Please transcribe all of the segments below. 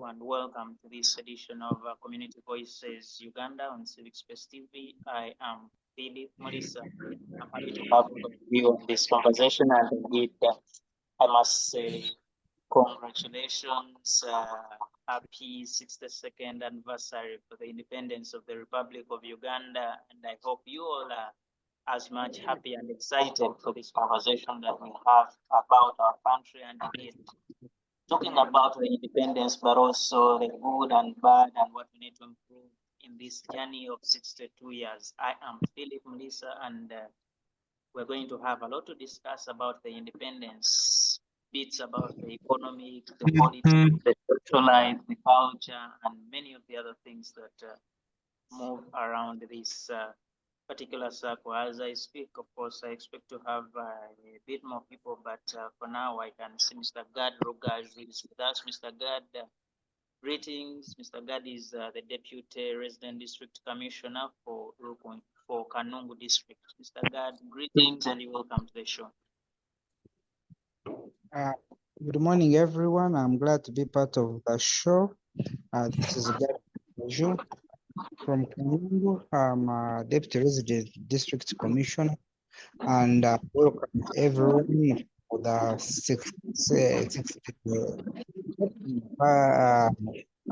and welcome to this edition of Community Voices Uganda on Civic Space TV. I am Philip Morisa. I'm happy to have you on this conversation, and indeed, I must say congratulations, happy 62nd anniversary for the independence of the Republic of Uganda, and I hope you all are as much happy and excited for this conversation that we have about our country and indeed talking about the independence, but also the good and bad and what we need to improve in this journey of 62 years. I am Philip Mulisa, and we're going to have a lot to discuss about the independence, bits about the economy, the politics, the social life, the culture, and many of the other things that move around this particular circle. As I speak, of course, I expect to have a bit more people, but for now, I can see Mr. Gad Rogaj is with us. Mr. Gad, greetings. Mr. Gad is the Deputy Resident District Commissioner for Kanungu District. Mr. Gad, greetings and you're welcome to the show. Good morning, everyone. I'm glad to be part of the show. This is Gad from Kanungu. I'm a Deputy Resident District Commissioner, and welcome everyone for the 60th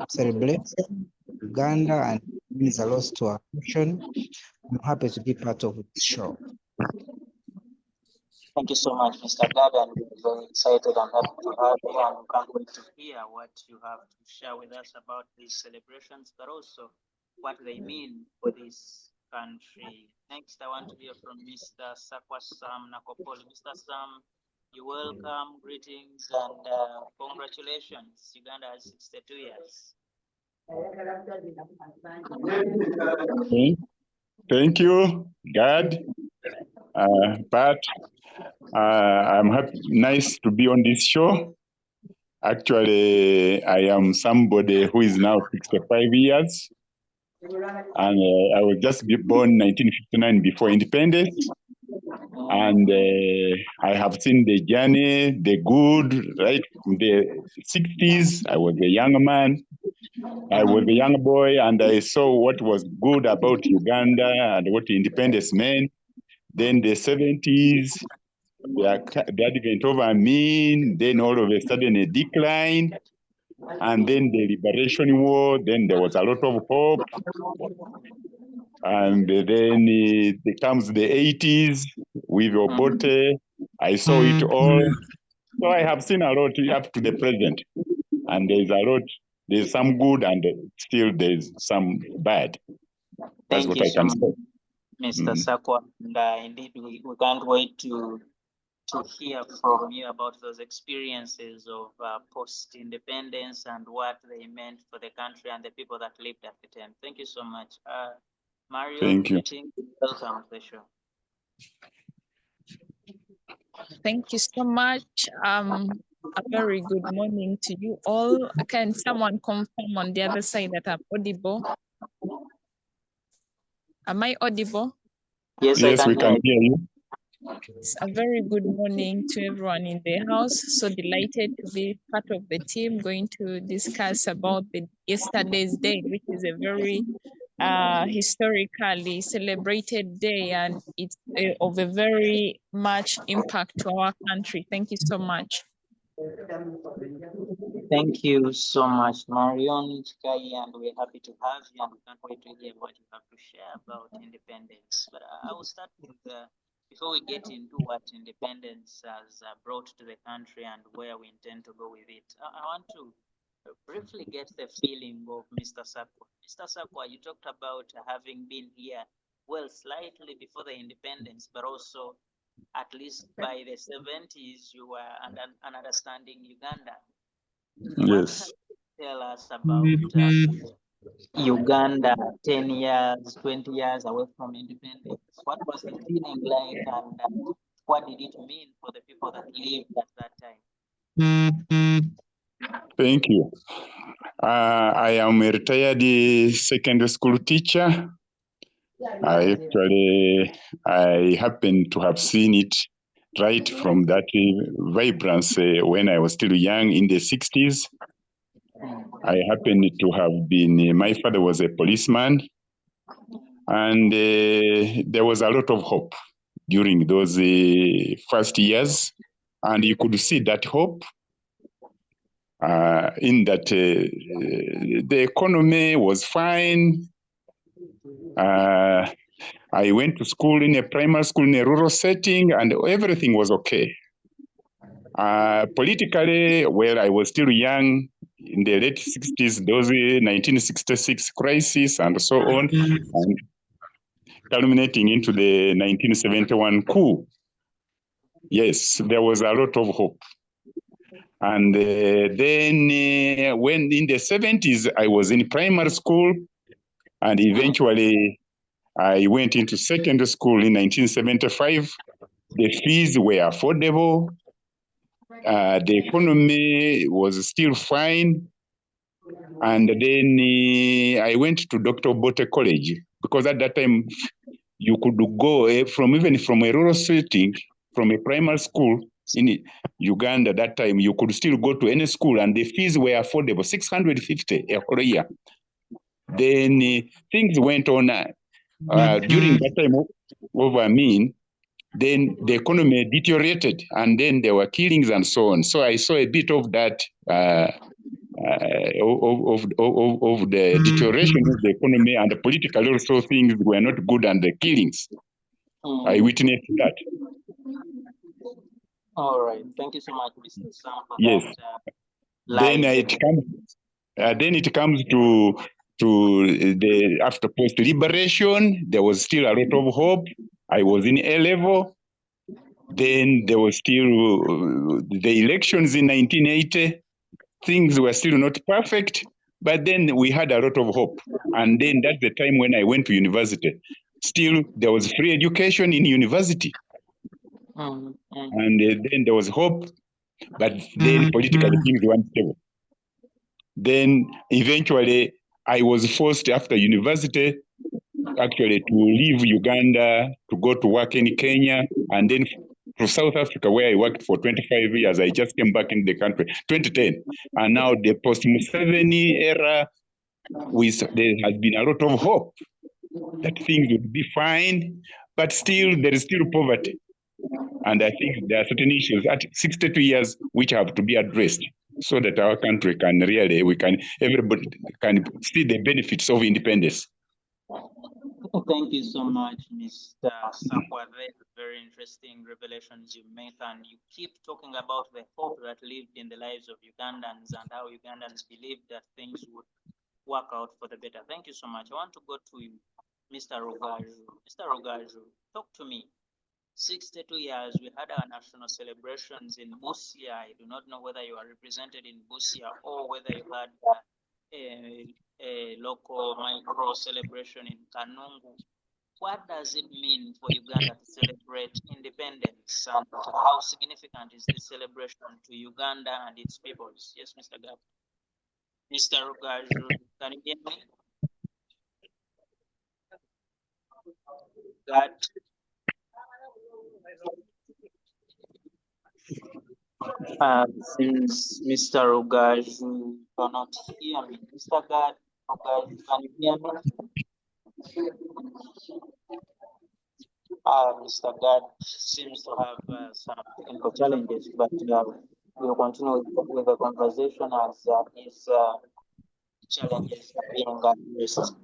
celebration Uganda, and it means a lot to our nation. I'm happy to be part of this show. Thank you so much, Mr. Gad, and we're very excited and happy to have you, and we can't wait to hear what you have to share with us about these celebrations, but also what they mean for this country. Next, I want to hear from Mr. Sakwa Sam Nakopoli. Mr. Sam, you're welcome, greetings, and congratulations. Uganda has 62 years. Thank you, Gad. But I'm happy, nice to be on this show. Actually, I am somebody who is now 65 years. And I was just born in 1959 before independence. And I have seen the journey, the good, right? In the 60s, I was a young man. I was a young boy, and I saw what was good about Uganda and what independence meant. Then the 70s, the advent of Amin, then all of a sudden a decline, and then the liberation war, then there was a lot of hope. And then it comes the 80s with Obote. I saw it all. So I have seen a lot up to the present. And there's some good and still there's some bad. That's what I can say. Mr. Sakwa, and indeed we can't wait to hear from you about those experiences of post-independence and what they meant for the country and the people that lived at the time. Thank you so much. Mario, thank you. Welcome to the show. Thank you so much. A very good morning to you all. Can someone confirm on the other side that I'm audible? Am I audible? Yes, we can hear you. It's a very good morning to everyone in the house. So delighted to be part of the team going to discuss about the yesterday's day, which is a very historically celebrated day, and it's of a very much impact to our country. Thank you so much. Thank you so much, Marion Chikai, and we're happy to have you, and we can't wait to hear what you have to share about independence. But I will start with, before we get into what independence has brought to the country and where we intend to go with it, I want to briefly get the feeling of Mr. Sakwa. Mr. Sakwa, you talked about having been here, well, slightly before the independence, but also at least by the 70s, you were understanding Uganda. Yes. Tell us about Uganda 10 years, 20 years away from independence. What was the feeling like, and what did it mean for the people that lived at that time? Thank you. I am a retired secondary school teacher. I happen to have seen it right from that vibrancy when I was still young in the 60s. I happened to have been, my father was a policeman, and there was a lot of hope during those first years, and you could see that hope in that the economy was fine. I went to school in a primary school in a rural setting, and everything was okay. Politically, well, I was still young in the late 60s, those 1966 crisis and so on, and culminating into the 1971 coup. Yes, there was a lot of hope. And then when in the 70s, I was in primary school, and eventually I went into secondary school in 1975. The fees were affordable. The economy was still fine. And then I went to Dr. Obote College, because at that time you could go even from a rural setting, from a primary school in Uganda that time, you could still go to any school, and the fees were affordable, 650 a year. Then things went on during that time over mean, then the economy deteriorated, and then there were killings and so on. So I saw a bit of that of the deterioration of the economy, and the political also things were not good, and the killings. I witnessed that. All right. Thank you so much, Mr. Sam, for Yes. that. Then it comes to the after post-liberation, there was still a lot of hope. I was in A level. Then there was still the elections in 1980. Things were still not perfect, but then we had a lot of hope. And then that's the time when I went to university. Still, there was free education in university. And then there was hope, but then politically things weren't stable. Then eventually I was forced after university actually to leave Uganda, to go to work in Kenya, and then to South Africa, where I worked for 25 years. I just came back in the country, 2010. And now the post-Museveni era, there has been a lot of hope that things would be fine, but still there is still poverty. And I think there are certain issues at 62 years which have to be addressed so that our country can really, everybody can see the benefits of independence. Thank you so much, Mr. Sakwa. Very interesting revelations you make, and you keep talking about the hope that lived in the lives of Ugandans and how Ugandans believed that things would work out for the better. Thank you so much. I want to go to Mr. Rugaju. Mr. Rugaju, talk to me. 62 years, we had our national celebrations in Busia. I do not know whether you are represented in Busia or whether you had a local micro celebration in Kanungu. What does it mean for Uganda to celebrate independence? And how significant is this celebration to Uganda and its peoples? Yes, Mr. Gab. Mr. Rugaju, can you hear me? That since Mr. Rugaju cannot hear me, Mr. God, can you hear me? Mr. God seems to have some technical challenges, but we'll continue with the conversation as his challenges are being addressed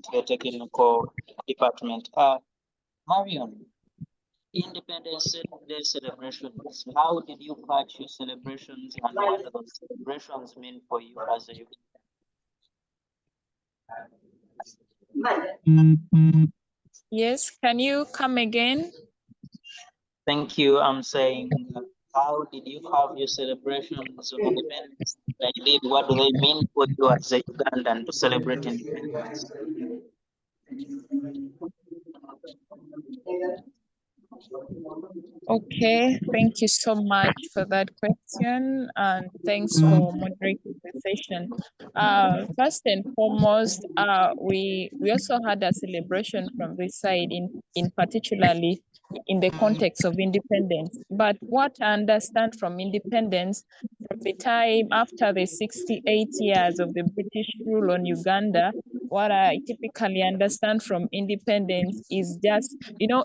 to the technical department. Marion, Independence Day celebrations. How did you catch your celebrations, and what do those celebrations mean for you as a Ugandan? Yes, can you come again? Thank you. I'm saying, how did you have your celebrations of independence? What do they mean for you as a Ugandan to celebrate independence? Okay, thank you so much for that question, and thanks for moderating the session. First and foremost, we also had a celebration from this side in particularly in the context of independence. But what I understand from independence, from the time after the 68 years of the British rule on Uganda, what I typically understand from independence is just,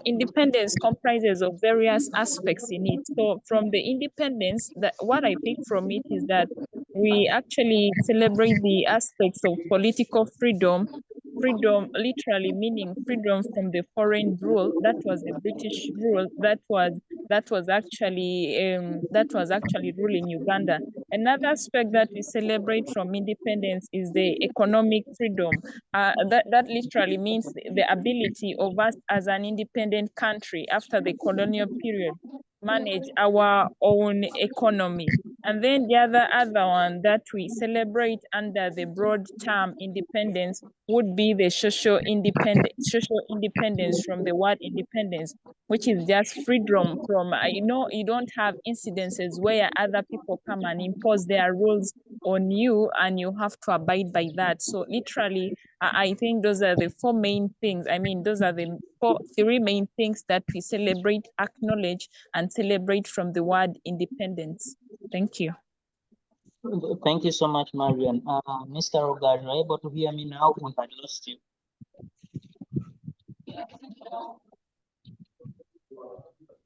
independence comprises of various aspects in it. So from the independence, what I pick from it is that we actually celebrate the aspects of political freedom, freedom literally meaning freedom from the foreign rule. That was the British rule that was actually ruling Uganda. Another aspect that we celebrate from independence is the economic freedom. That literally means the ability of us as an independent country after the colonial period manage our own economy. And then the other one that we celebrate under the broad term independence would be the social independence from the word independence, which is just freedom from, you don't have incidences where other people come and impose their rules on you and you have to abide by that. So literally, I think those are the four main things. I mean, those are the three main things that we celebrate, acknowledge, and celebrate from the word independence. Thank you. Thank you so much, Marian. Mr. Rogaj, are you able to hear me now? We had lost you.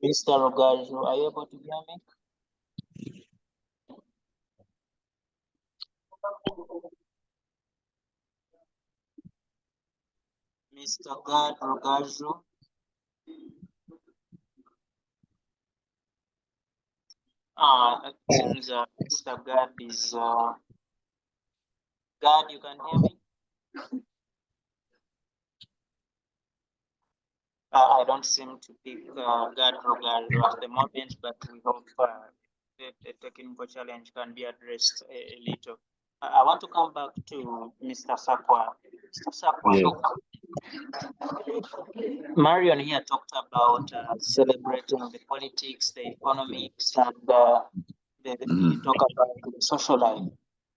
Mr. Rogaj, are you able to hear me? Mr. Rogaju. It seems Mr. Gad is Gad, you can hear me? I don't seem to pick Gad Rogaju at the moment, but we hope the technical challenge can be addressed a little. I want to come back to Mr. Sakwa. Mr. Sakwa, Yes. Marion here talked about celebrating the politics, the economics, and we talk about the social life.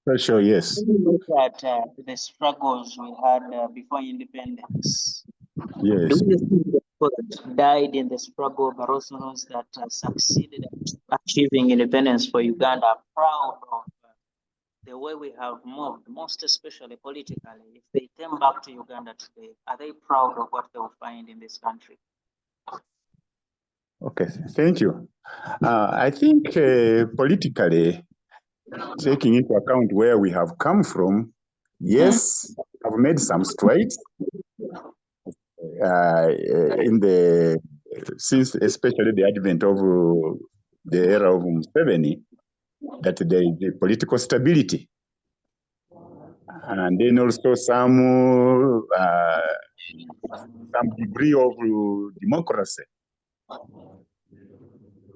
Social, yes. When you look at the struggles we had before independence, Yes. do you think the people that died in the struggle, but also those that succeeded at achieving independence for Uganda, are proud of the way we have moved, most especially politically? If they came back to Uganda today, are they proud of what they will find in this country? Okay, thank you. I think politically, taking into account where we have come from, yes, I've made some strides since especially the advent of the era of Museveni, that there is a political stability. And then also some degree of democracy.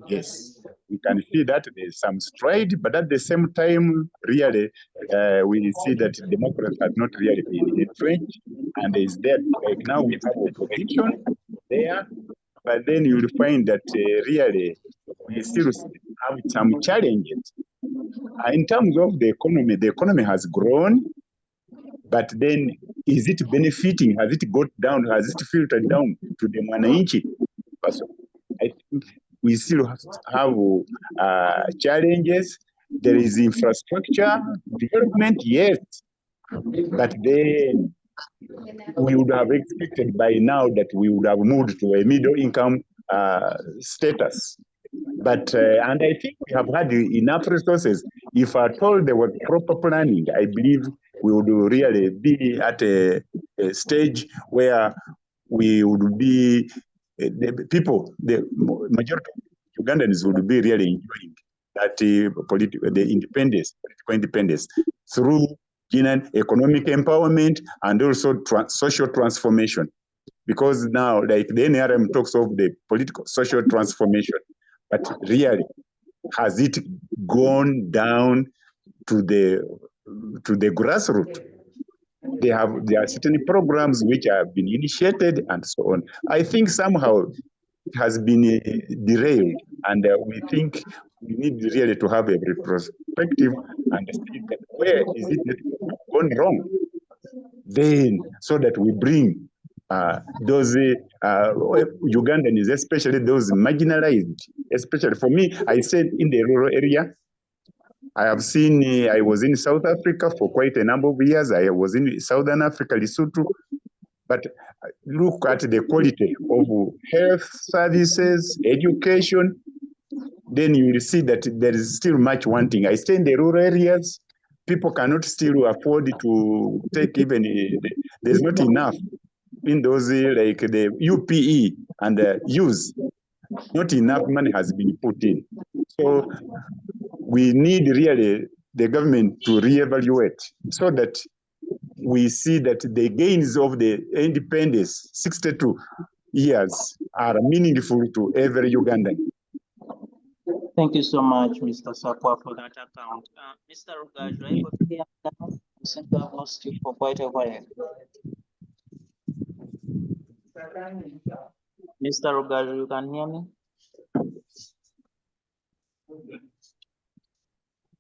Yes, we can see that there's some stride, but at the same time, really, we see that democracy has not really been entrenched, and is there, like now we have opposition there, but then you'll find that really we still have some challenges. In terms of the economy has grown, but then is it benefiting? Has it got down? Has it filtered down to the mwananchi? I think we still have challenges. There is infrastructure development, yes, but then we would have expected by now that we would have moved to a middle income status. But, and I think we have had enough resources. If at all there was proper planning, I believe we would really be at a stage where we would be, the majority of Ugandans would be really enjoying that political independence through economic empowerment and also social transformation. Because now, like the NRM talks of the political social transformation, but really, has it gone down to the grassroots? There are certain programs which have been initiated and so on. I think somehow it has been derailed, and we think we need really to have a retrospective and see that where is it that gone wrong, then so that we bring those Ugandans, especially those marginalized, especially for me, I said in the rural area, I have seen, I was in South Africa for quite a number of years. I was in Southern Africa, Lesotho. But look at the quality of health services, education, then you will see that there is still much wanting. I stay in the rural areas. People cannot still afford to take even, there's not enough in those like the UPE and the use. Not enough money has been put in. So we need really the government to reevaluate so that we see that the gains of the independence, 62 years, are meaningful to every Ugandan. Thank you so much, Mr. Sakwa, for that account. Mr. Rugaju, are you able to hear me now? I seem to have lost you for quite a while. Mr. Rugaju, you can hear me?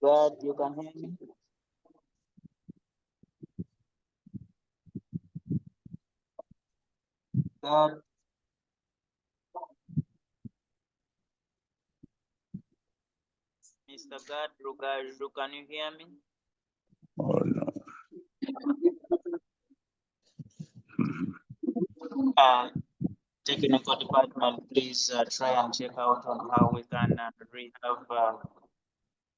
God, you can hear me? God. Mr. God, Rugaju, can you hear me? Oh, no. Technical department, please try and check out on how we can have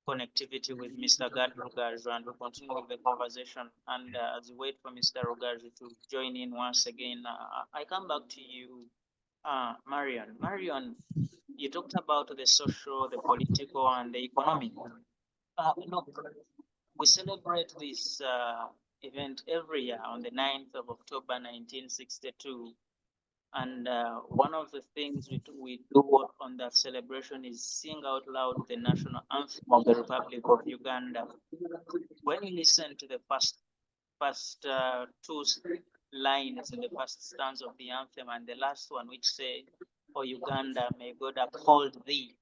connectivity with Mr. Gad Rugaju, and we'll continue with the conversation. And as we wait for Mr. Rugaju to join in once again, I come back to you, Marion. Marion, you talked about the social, the political, and the economic. Look, we celebrate this event every year on the 9th of October 1962. And one of the things we do on that celebration is sing out loud the national anthem of the Republic of Uganda. When you listen to the first two lines in the first stanza of the anthem and the last one, which say, "O Uganda, may God uphold thee,"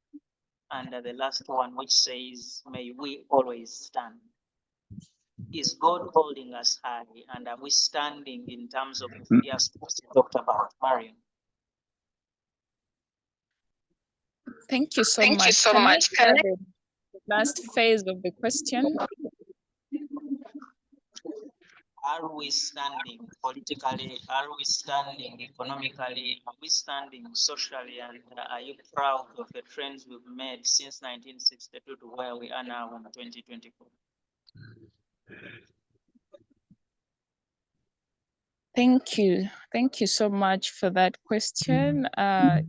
and the last one, which says, "May we always stand." Is God holding us high, and are we standing in terms of the three aspects you talked about, Marion? Thank you so Thank much. you so Can I much. Can hear the last phase of the question? Are we standing politically? Are we standing economically? Are we standing socially? And are you proud of the trends we've made since 1962 to where we are now in 2024? Thank you. Thank you so much for that question.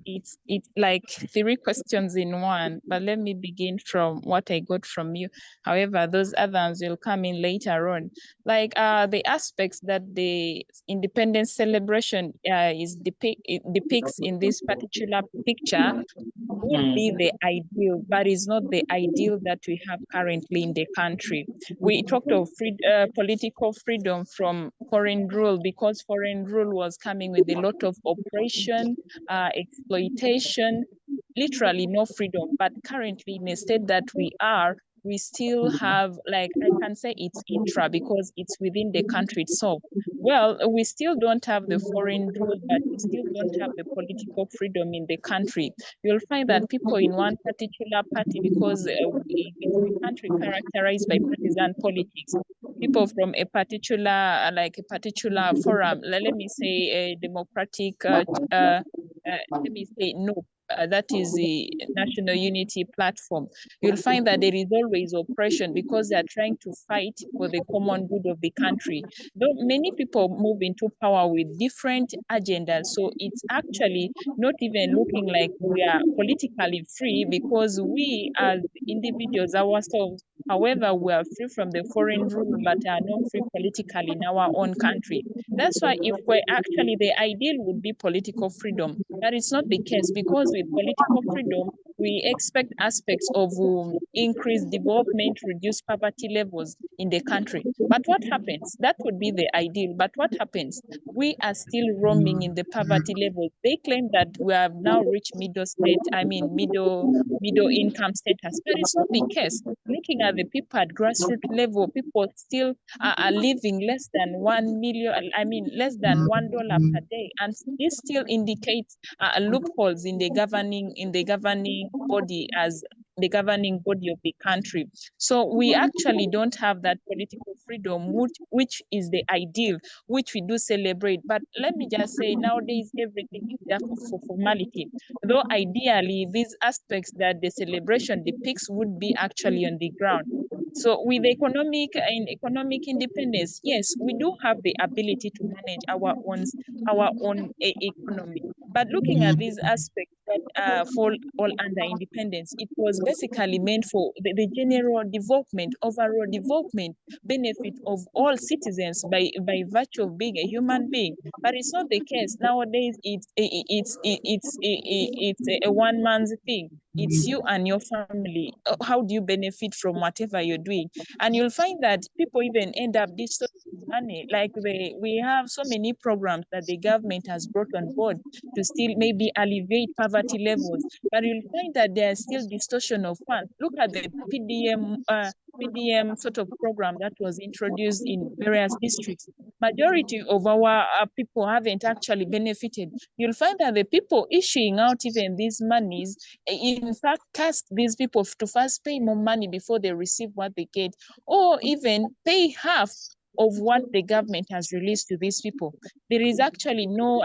It's like three questions in one, but let me begin from what I got from you. However, those others will come in later on. Like the aspects that the independence celebration depicts in this particular picture would be the ideal, but is not the ideal that we have currently in the country. We talked of political freedom from foreign rule, because foreign rule was coming with a lot of oppression, exploitation, literally no freedom. But currently, in a state that we still have, like, I can say it's intra because it's within the country itself. Well, we still don't have the foreign rule, but we still don't have the political freedom in the country. You'll find that people in one particular party, because it's a country characterized by partisan politics, people from a particular, like a particular forum, let me say a democratic, let me say no, that is the National Unity Platform. You'll find that there is always oppression because they are trying to fight for the common good of the country. Though many people move into power with different agendas, so it's actually not even looking like we are politically free, because we as individuals ourselves, however, we are free from the foreign rule, but are not free politically in our own country. That's why if we're actually, the ideal would be political freedom, but it's not the case, because with political freedom, we expect aspects of increased development, reduced poverty levels in the country. But what happens? That would be the ideal. But what happens? We are still roaming in the poverty levels. They claim that we have now reached middle income status, but it's not the case. Looking at the people at grassroots level, people still are living less than 1 million, less than $1 per day. And this still indicates loopholes in the governing body, as the governing body of the country. So we actually don't have that political freedom, which is the ideal, which we do celebrate. But let me just say, nowadays everything is just for formality. Though ideally, these aspects that the celebration depicts would be actually on the ground. So with economic independence, yes, we do have the ability to manage our own economy. But looking at these aspects that fall all under independence, it was basically meant for the general development, overall development, benefit of all citizens by virtue of being a human being. But it's not the case nowadays. It's a one man's thing. It's you and your family. How do you benefit from whatever you're doing? And you'll find that people even end up distorting money. Like we have so many programs that the government has brought on board to still maybe alleviate poverty levels, but you'll find that there's still distortion of funds. Look at the PDM sort of program that was introduced in various districts. Majority of our people haven't actually benefited. You'll find that the people issuing out even these monies, in fact, task these people to first pay more money before they receive what they get, or even pay half of what the government has released to these people. There is actually no,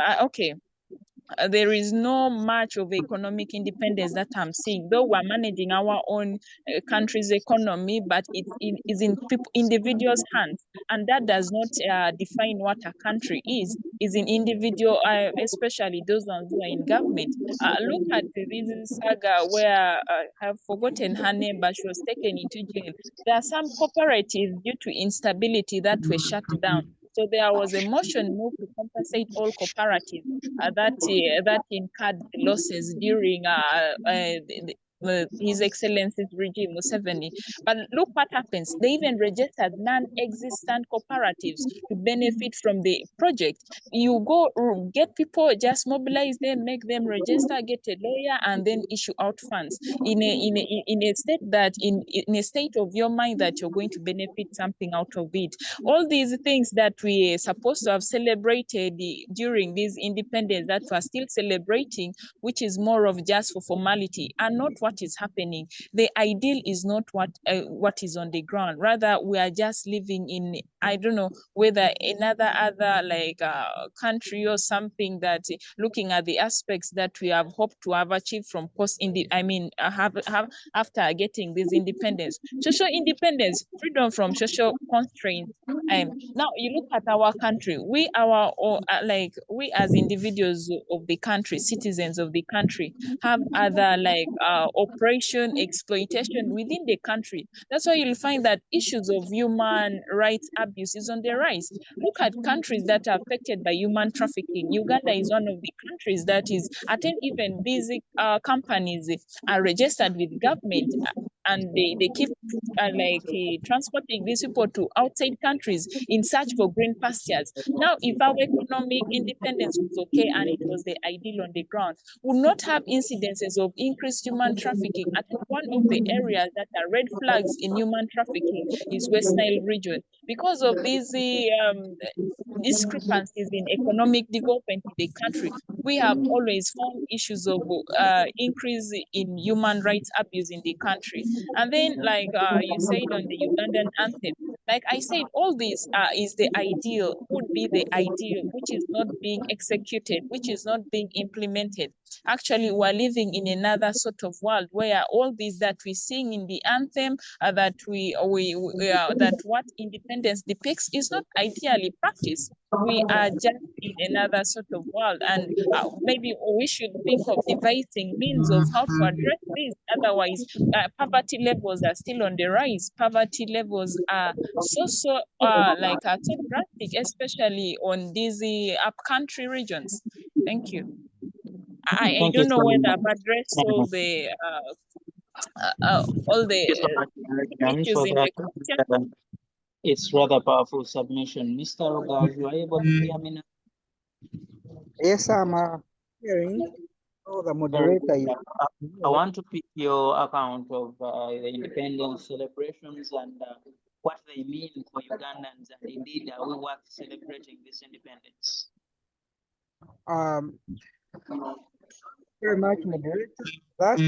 there is no much of economic independence that I'm seeing, though we're managing our own country's economy, but it is in individuals' hands. And that does not define what a country is in individual, especially those ones who are in government. Look at this saga where I've forgotten her name, but she was taken into jail. There are some cooperatives due to instability that were shut down. So there was a motion moved to compensate all cooperatives that incurred losses during His Excellency's regime, Museveni. But look what happens. They even registered non-existent cooperatives to benefit from the project. You go get people, just mobilize them, make them register, get a lawyer, and then issue out funds in a state that in a state of your mind that you're going to benefit something out of it. All these things that we are supposed to have celebrated during this independence that we're still celebrating, which is more of just for formality and not what is happening. The ideal is not what is on the ground. Rather, we are just living in, I don't know whether another like country or something that looking at the aspects that we have hoped to have achieved from have after getting this independence. Social independence, freedom from social constraints. Now you look at our country, we as individuals of the country, citizens of the country, have other like oppression, exploitation within the country. That's why you'll find that issues of human rights abuse is on the rise. Look at countries that are affected by human trafficking. Uganda is one of the countries that is, even these companies are registered with government, and they keep transporting these people to outside countries in search for green pastures. Now, if our economic independence was okay and it was the ideal on the ground, we would not have incidences of increased human trafficking. I think one of the areas that are red flags in human trafficking is West Nile region. Because of these discrepancies in economic development in the country, we have always found issues of increase in human rights abuse in the country. And then, like you said on the Ugandan anthem, like I said, all this is the ideal, would be the ideal, which is not being executed, which is not being implemented. Actually, we're living in another sort of world where all these that we sing in the anthem, that that what independence depicts is not ideally practiced. We are just in another sort of world, and maybe we should think of devising means of how to address this. Otherwise, poverty levels are still on the rise. Poverty levels are so drastic, especially on these upcountry regions. Thank you. I Thank you don't know so whether much. I've addressed all the issues For in the that, question. it's rather powerful submission. Mr. Rogers, you are able to hear me now? Yes, I'm hearing. Oh, the moderator. I want to pick your account of the independence celebrations and what they mean for Ugandans, and indeed we work celebrating this independence. very much, moderator. That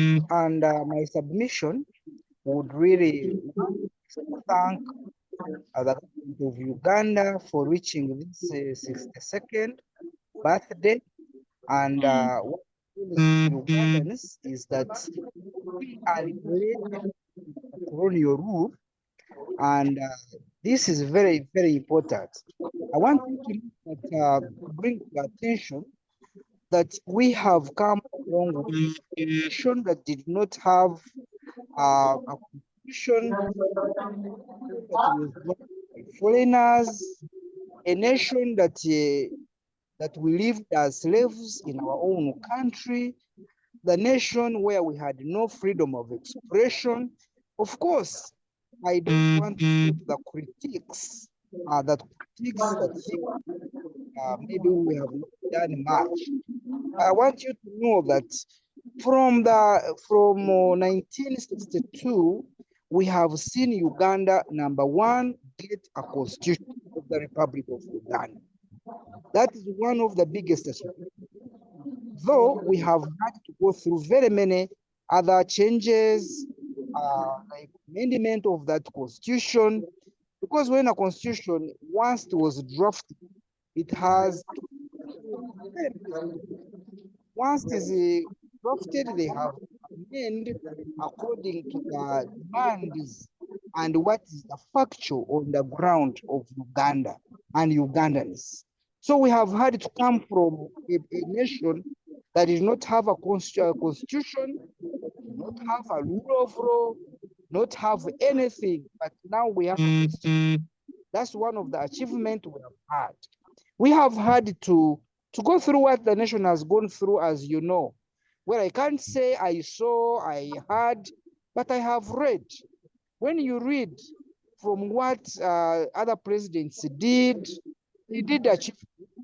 and my submission would really want to thank the government of Uganda for reaching this 62nd birthday. And what really Ugandans is that we are liberated from colonial rule, and this is very, very important. I want you to know that, bring to attention that we have come along with a nation that did not have a constitution, that was run by foreigners, a nation that we lived as slaves in our own country, the nation where we had no freedom of expression. Of course, I don't want to put the critiques that maybe we have not done much. I want you to know that from 1962, we have seen Uganda, number one, get a constitution of the Republic of Uganda. That is one of the biggest achievements. Though we have had to go through very many other changes, like amendment of that constitution, because when a constitution, once it was drafted, it has once it is drafted, they have amended according to the demands and what is the factual on the ground of Uganda and Ugandans. So we have had to come from a nation that did not have a constitution, not have a rule of law, not have anything, but now we have a constitution. That's one of the achievements we have had. We have had to go through what the nation has gone through, as you know. Well, I can't say I saw, I heard, but I have read. When you read from what other presidents did, they did achieve.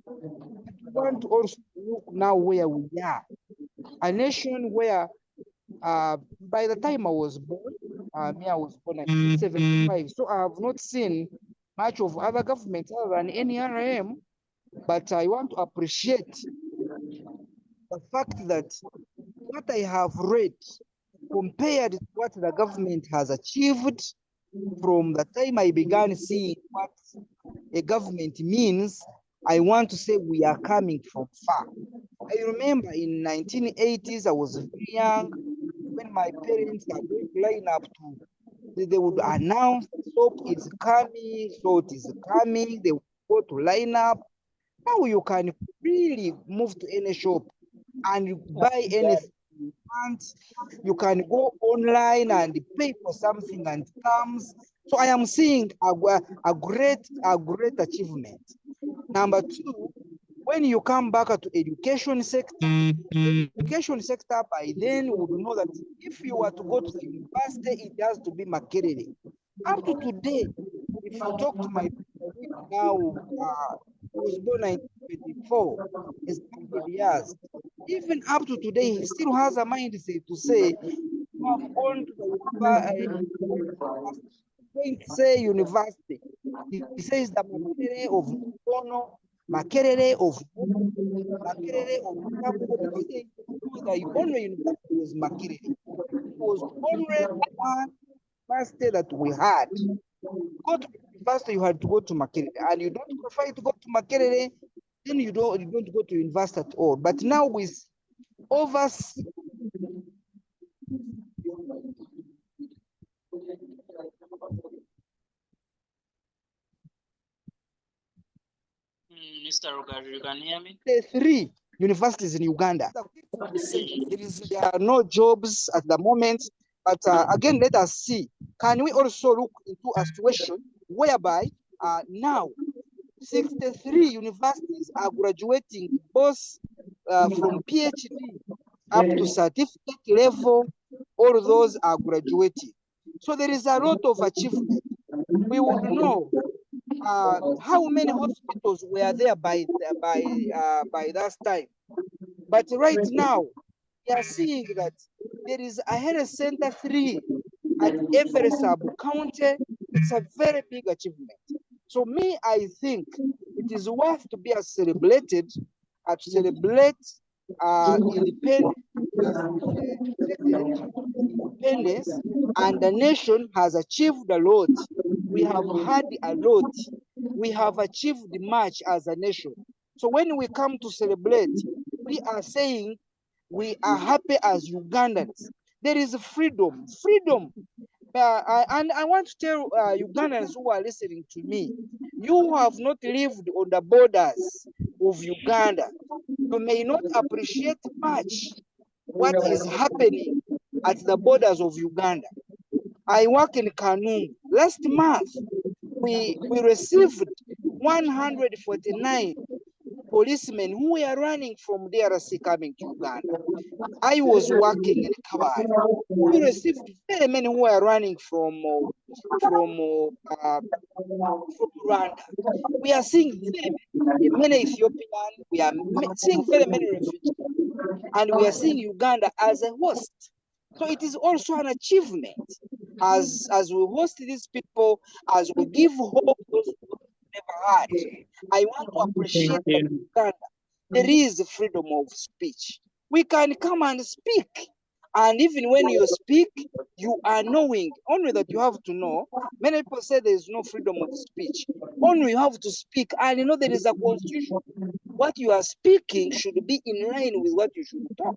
We want to also look now where we are. A nation where, by the time I was born, I was born in 1975, so I have not seen much of other governments other than NRM, but I want to appreciate the fact that what I have read compared to what the government has achieved from the time I began seeing what a government means, I want to say we are coming from far. I remember in 1980s, I was very young, when my parents are going to line up they would announce soap is coming, salt is coming, they would go to line up. Now you can really move to any shop and you buy anything you want. You can go online and pay for something and it comes. So I am seeing a great achievement. Number two, when you come back to education sector, by then would know that if you were to go to the university, it has to be Makerere. Up to today, if you talk to my now, he was born in 1924, he's 100 years. Even up to today, he still has a mindset to say, you have gone to the going to say university. He says the Makerere of Mukono, Makerere of Makerere of Kapo, because they knew the Uganda University was Makerere. It was only one university that we had. Go to university, you had to go to Makerere, and you don't prefer to go to Makerere, then you don't go to university at all. But now with over Mr. Rugari, you can hear me? 3 universities in Uganda. There are no jobs at the moment, but again, let us see. Can we also look into a situation whereby now 63 universities are graduating both from PhD up to certificate level, all those are graduating. So there is a lot of achievement. We would know how many hospitals were there by that time. But right now, we are seeing that there is a health center 3 at every sub-county. It's a very big achievement. So me, I think it is worth to be celebrated, to celebrate independence independence, and the nation has achieved a lot. We have had a lot. We have achieved much as a nation. So when we come to celebrate, we are saying we are happy as Ugandans. There is freedom, freedom. And I want to tell Ugandans who are listening to me, you have not lived on the borders of Uganda. You may not appreciate much what is happening at the borders of Uganda. I work in Kanungu. Last month, we received 149 policemen who were running from DRC coming to Uganda. I was working in Kabale. We received very many who were running from Rwanda. We are seeing very many Ethiopian. We are seeing very many refugees, and we are seeing Uganda as a host. So it is also an achievement as we host these people, as we give hope those who never had. I want to appreciate that in Uganda there is freedom of speech. We can come and speak. And even when you speak, you are knowing, only that you have to know. Many people say there is no freedom of speech. Only you have to speak, and you know there is a constitution. What you are speaking should be in line with what you should talk.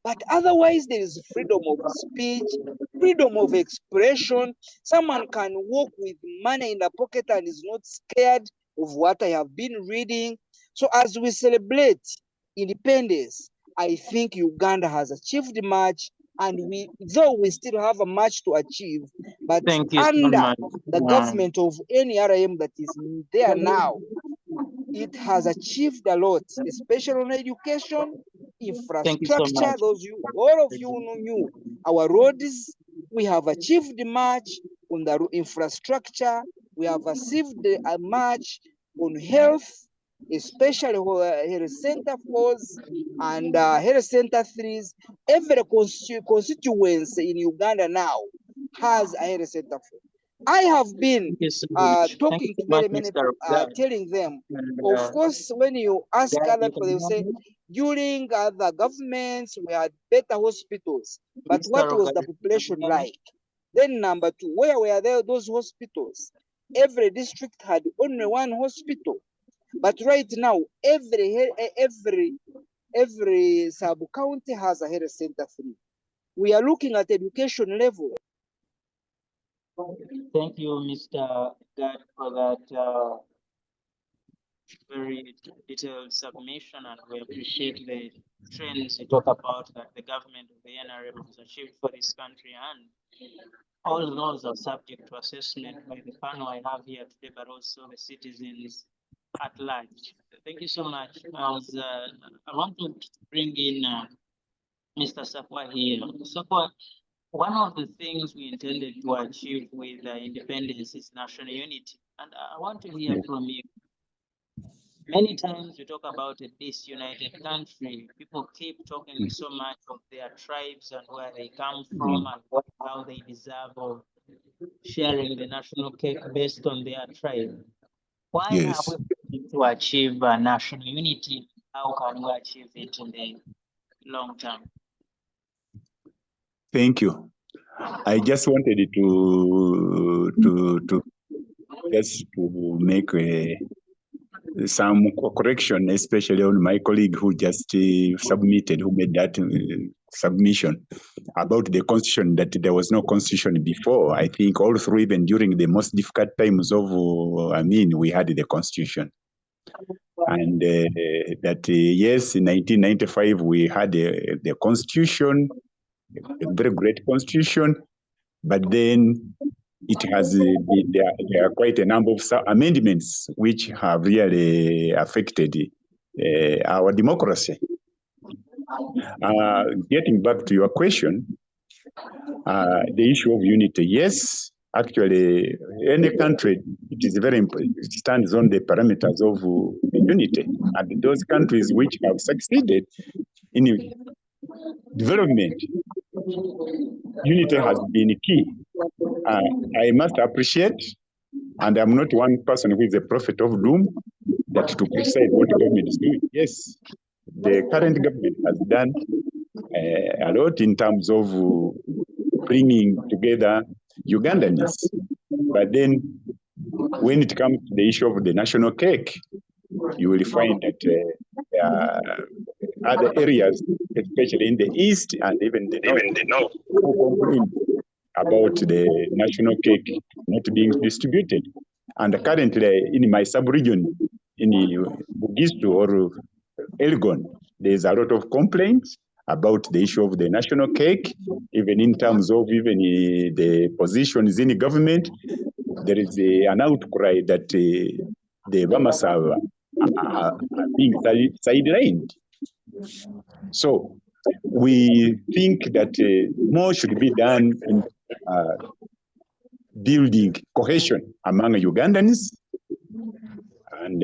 But otherwise, there is freedom of speech, freedom of expression. Someone can walk with money in the pocket and is not scared of what I have been reading. So as we celebrate independence, I think Uganda has achieved much, and though we still have a much to achieve, but Thank you so under much. the government of NRM that is there now, it has achieved a lot, especially on education, Thank you so infrastructure. much. All of you knew our roads. We have achieved much on the infrastructure. We have achieved a much on health, especially health center 4s and health center 3s. Every constituency in Uganda now has a health center 4. I have been Thank you so much. Thank you talking so to much, very many Mr. people, Rugard. telling them, And, of course, when you ask Dad, other you people, can they'll hear say, me? during the governments, we had better hospitals. But Mr. what was Rugard, the you can population hear me? like? Then number two, where were there those hospitals? Every district had only one hospital. But right now, every sub-county has a health center 3. We are looking at education level. Thank you, Mr. Gad, for that very detailed submission, and we appreciate the trends you talk about that the government of the NRM has achieved for this country, and all those are subject to assessment by the panel I have here today, but also the citizens at large. Thank you so much. I want to bring in Mr. Sakwa here. Sakwa, one of the things we intended to achieve with independence is national unity. And I want to hear from you. Many times we talk about a disunited country. People keep talking so much of their tribes and where they come from and how they deserve of sharing the national cake based on their tribe. Why have we failed to achieve national unity? How can we achieve it in the long term? Thank you. I just wanted to just to make some correction, especially on my colleague who just submitted, who made that submission about the constitution, that there was no constitution before. I think all through, even during the most difficult times of we had the constitution. And that, yes, in 1995, we had the constitution, a very great constitution, but then it has there are quite a number of amendments which have really affected our democracy. Getting back to your question, the issue of unity, yes, actually, any country, it is very important, it stands on the parameters of unity. And those countries which have succeeded in development, unity has been key. I must appreciate, and I'm not one person who is a prophet of doom, that to criticize what government is doing. Yes, the current government has done a lot in terms of bringing together Ugandans. But then when it comes to the issue of the national cake, you will find that other areas, especially in the east and even the north, who complain about the national cake not being distributed. And currently in my sub-region, in Bugistu or Elgon, there's a lot of complaints about the issue of the national cake, even in terms of even the positions in the government. There is an outcry that the Bamasava are being sidelined. So we think that more should be done in building cohesion among Ugandans. And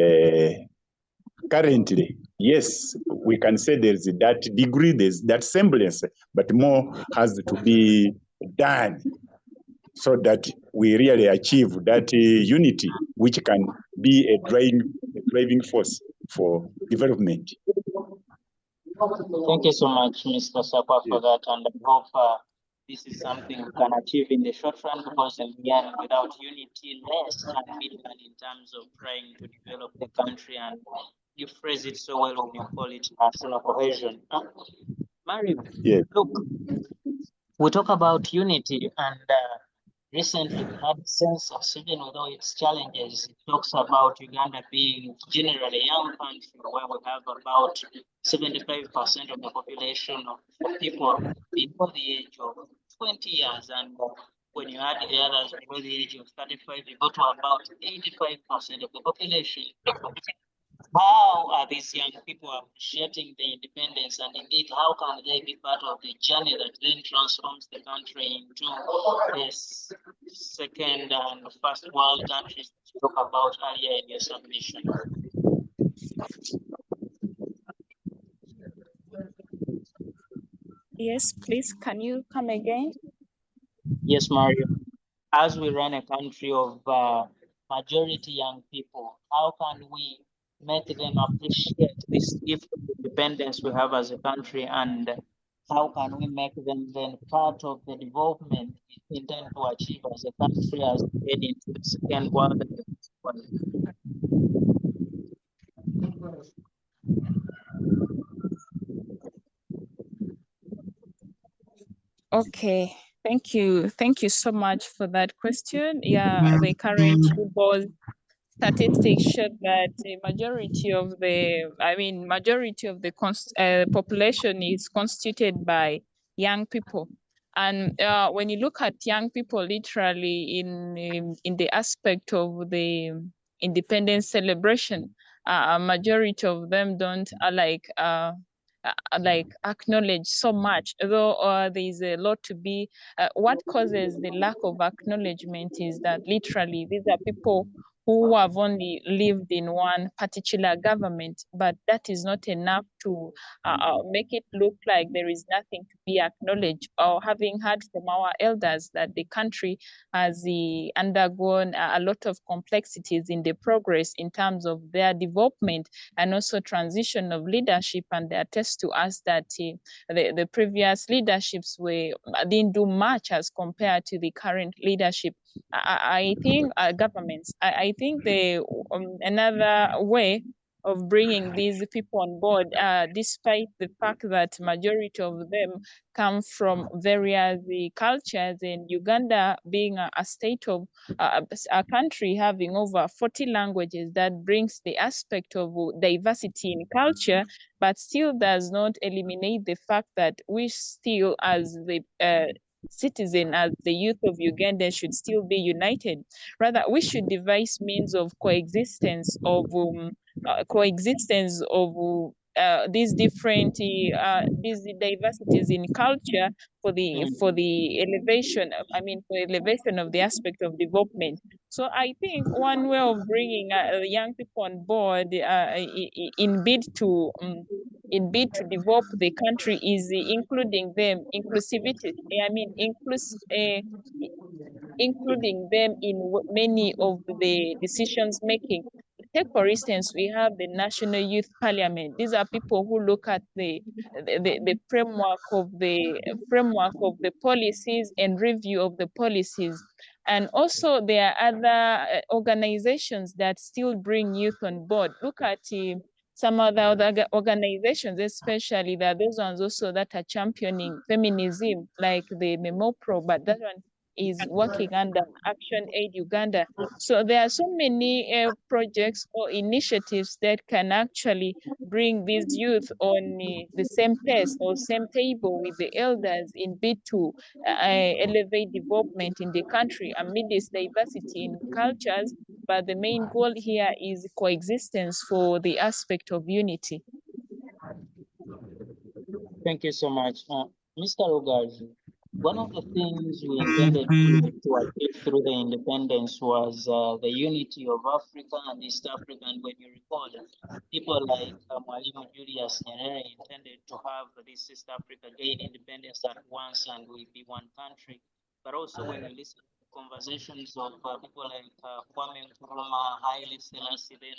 currently, yes, we can say there's that degree, there's that semblance, but more has to be done so that we really achieve that unity, which can be a driving force for development. Thank you so much, Mr. Sakwa, for that, and I hope this is something we can achieve in the short run, because again, without unity, less can be done in terms of trying to develop the country, and you phrase it so well when you call it national cohesion. Mario, yes. Look, we talk about unity, and recently we had a census, even with all its challenges. It talks about Uganda being generally a young country where we have about 75% of the population of people below the age of 20 years. And when you add the others below the age of 35, you go to about 85% of the population. How are these young people appreciating the independence, and indeed how can they be part of the journey that then transforms the country into this second and first world countries that you talk about earlier in your submission? Yes, please, can you come again? Yes, Mario. As we run a country of majority young people, how can we make them appreciate this gift of independence we have as a country, and how can we make them then part of the development we intend to achieve as a country as we head into the second world and the first world? Okay, thank you. Thank you so much for that question. Yeah, the current YouGov statistics show that the majority of the population is constituted by young people. And when you look at young people literally in the aspect of the independence celebration, a majority of them don't acknowledge so much, though there is a lot to be. What causes the lack of acknowledgement is that literally these are people who have only lived in one particular government, but that is not enough to make it look like there is nothing to be acknowledged. Or having heard from our elders that the country has undergone a lot of complexities in the progress in terms of their development and also transition of leadership, and they attest to us that the previous leaderships didn't do much as compared to the current leadership. I think governments, I think another way of bringing these people on board, despite the fact that majority of them come from various cultures, and Uganda being a state of a country having over 40 languages, that brings the aspect of diversity in culture, but still does not eliminate the fact that we still, as the citizen, as the youth of Uganda, should still be united. Rather, we should devise means of coexistence of these different these diversities in culture for the elevation. For elevation of the aspect of development. So I think one way of bringing young people on board in bid to develop the country is including them, inclusivity. Including them in many of the decisions making. take for instance, we have the National Youth Parliament. These are people who look at the framework of the policies and review of the policies. And also there are other organizations that still bring youth on board. Look at some other organizations, especially there are those ones also that are championing feminism, like the Memopro, but that one is working under Action Aid Uganda. So there are so many projects or initiatives that can actually bring these youth on the same pace or same table with the elders in bid to elevate development in the country amidst diversity in cultures. But the main goal here is coexistence for the aspect of unity. Thank you so much. Mr. Ogaji, one of the things we intended to achieve through the independence was the unity of Africa and East Africa. And when you recall, people like Mwalimu Julius Nyerere intended to have this East Africa gain independence at once and we be one country. But also when you listen to conversations of people like Kwame Nkrumah, Haile Selassie, then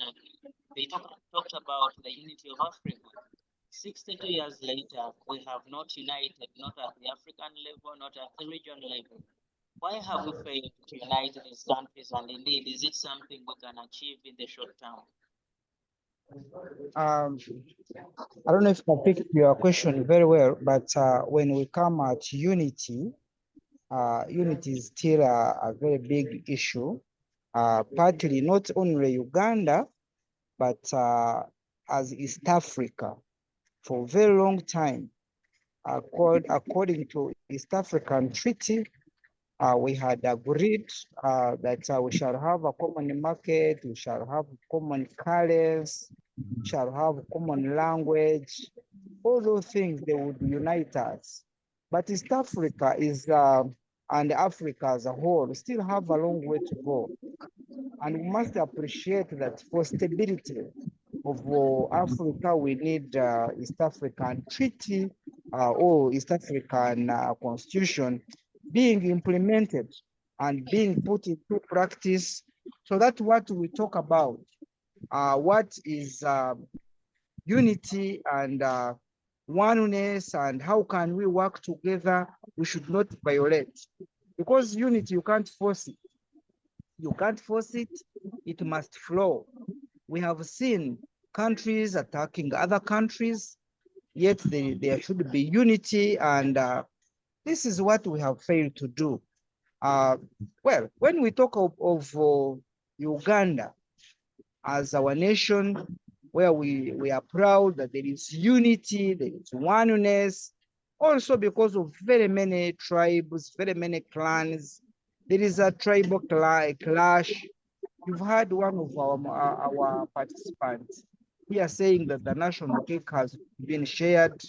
they talked about the unity of Africa. 62 years later, we have not united, not at the African level, not at the regional level. Why have we failed to unite these countries? And indeed, is it something we can achieve in the short term? I don't know if I picked your question very well, but when we come at unity, unity is still a very big issue, partly not only Uganda, but as East Africa for a very long time. According to East African Treaty, we had agreed that we shall have a common market, we shall have common currency, we shall have common language. All those things, they would unite us. But East Africa and Africa as a whole still have a long way to go. And we must appreciate that for stability of Africa, we need East African Treaty or East African Constitution being implemented and being put into practice, so that what we talk about, what is unity and oneness, and how can we work together, we should not violate. Because unity, you can't force it. You can't force it, it must flow. We have seen countries attacking other countries, yet there should be unity, and this is what we have failed to do. Well, when we talk of Uganda as our nation, where we are proud that there is unity, there is oneness, also because of very many tribes, very many clans, there is a tribal clash. You've heard one of our participants here saying that the national cake has been shared.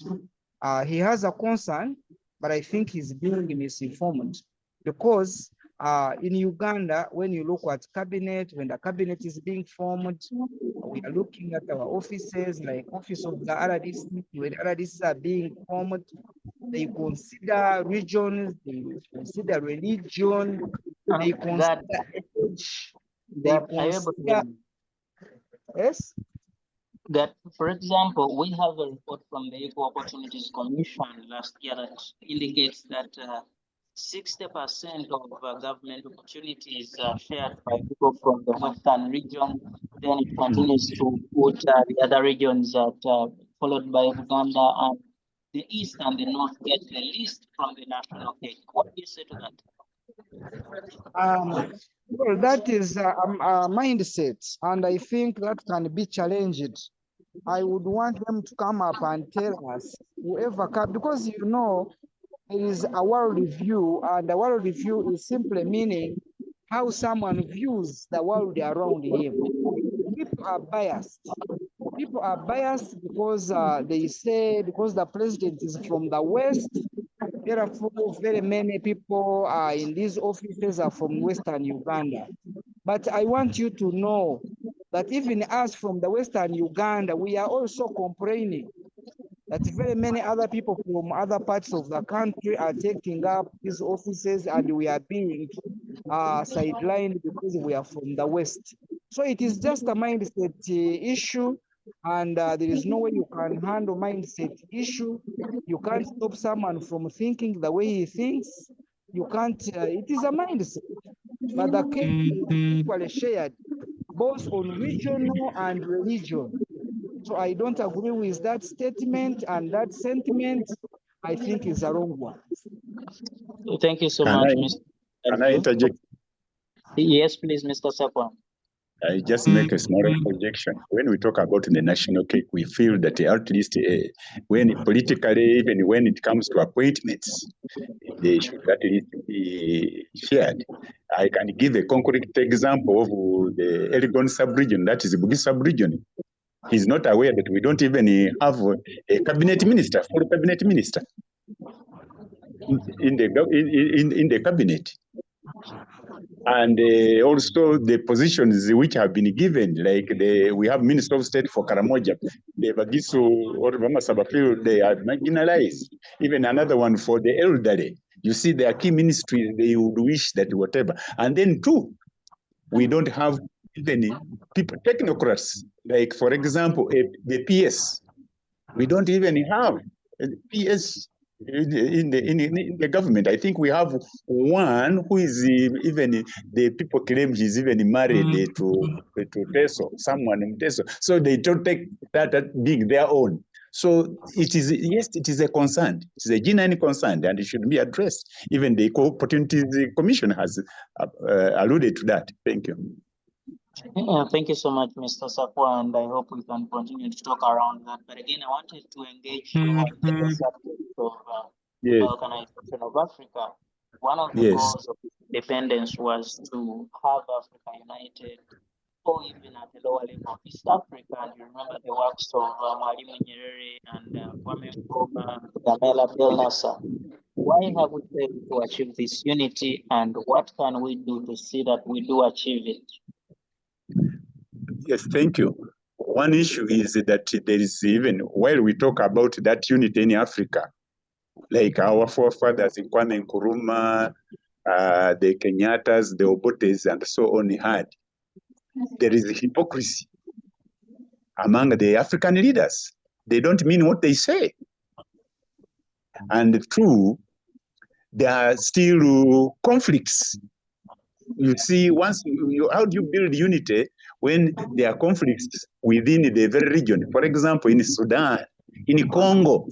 He has a concern, but I think he's being misinformed, because in Uganda, when you look at cabinet, when the cabinet is being formed, we are looking at our offices, like office of the RDC, when RDCs are being formed, they consider regions, they consider religion, they consider age, they consider, yes? That, for example, we have a report from the Equal Opportunities Commission last year that indicates that 60% of government opportunities are shared by people from the Western region. Then it continues to put the other regions that followed by Uganda, and the East and the North get the least from the national cake. What do you say to that? Well, that is a mindset, and I think that can be challenged. I would want them to come up and tell us, whoever can, because you know, there is a world view, and the world view is simply meaning how someone views the world around him. People are biased. People are biased because they say, because the president is from the West, therefore very many people in these offices are from Western Uganda. But I want you to know that even us from the Western Uganda, we are also complaining that very many other people from other parts of the country are taking up these offices, and we are being sidelined because we are from the West. So it is just a mindset issue, and there is no way you can handle mindset issue. You can't stop someone from thinking the way he thinks. You can't, it is a mindset, but the case is equally shared, both on regional and religion. So I don't agree with that statement, and that sentiment, I think, is a wrong one. Thank you so Can much, I, Mr. can I interject? Yes, please, Mr. Sakwan. I just make a small interjection. When we talk about the national cake, we feel that at least when politically, even when it comes to appointments, they should at least be shared. I can give a concrete example of the Elgon sub-region, that is the Bugi sub-region. He's not aware that we don't even have a cabinet minister, full cabinet minister in the cabinet. And also the positions which have been given, like we have Minister of State for Karamoja, the Bagisu or Sabafil, they are marginalized. Even another one for the elderly. You see, their key ministries, they would wish that whatever. And then two, we don't have even people, technocrats, like for example, the PS. We don't even have PS in the government. I think we have one who is even, the people claim he's even married to Teso, someone in Teso. So they don't take that being their own. So it is, yes, it is a concern. It's a genuine concern, and it should be addressed. Even the Equal Opportunities Commission has alluded to that. Thank you. Thank you so much, Mr. Sakwa, and I hope we can continue to talk around that. But again, I wanted to engage you on the subject of the Yes. balkanization of Africa. One of the Yes. goals of independence was to have Africa united, or even at a lower level of East Africa. And you remember the works of Mwalimu Nyerere and Kwame Nkrumah, Gamela Belnasa. Why have we failed to achieve this unity, and what can we do to see that we do achieve it? Yes, thank you. One issue is that there is, even while we talk about that unity in Africa, like our forefathers in Kwame Nkrumah, the Kenyatas, the Obotes, and so on had, there is hypocrisy among the African leaders. They don't mean what they say. And two, there are still conflicts. You see, once how do you build unity when there are conflicts within the very region? For example, in Sudan, in Congo,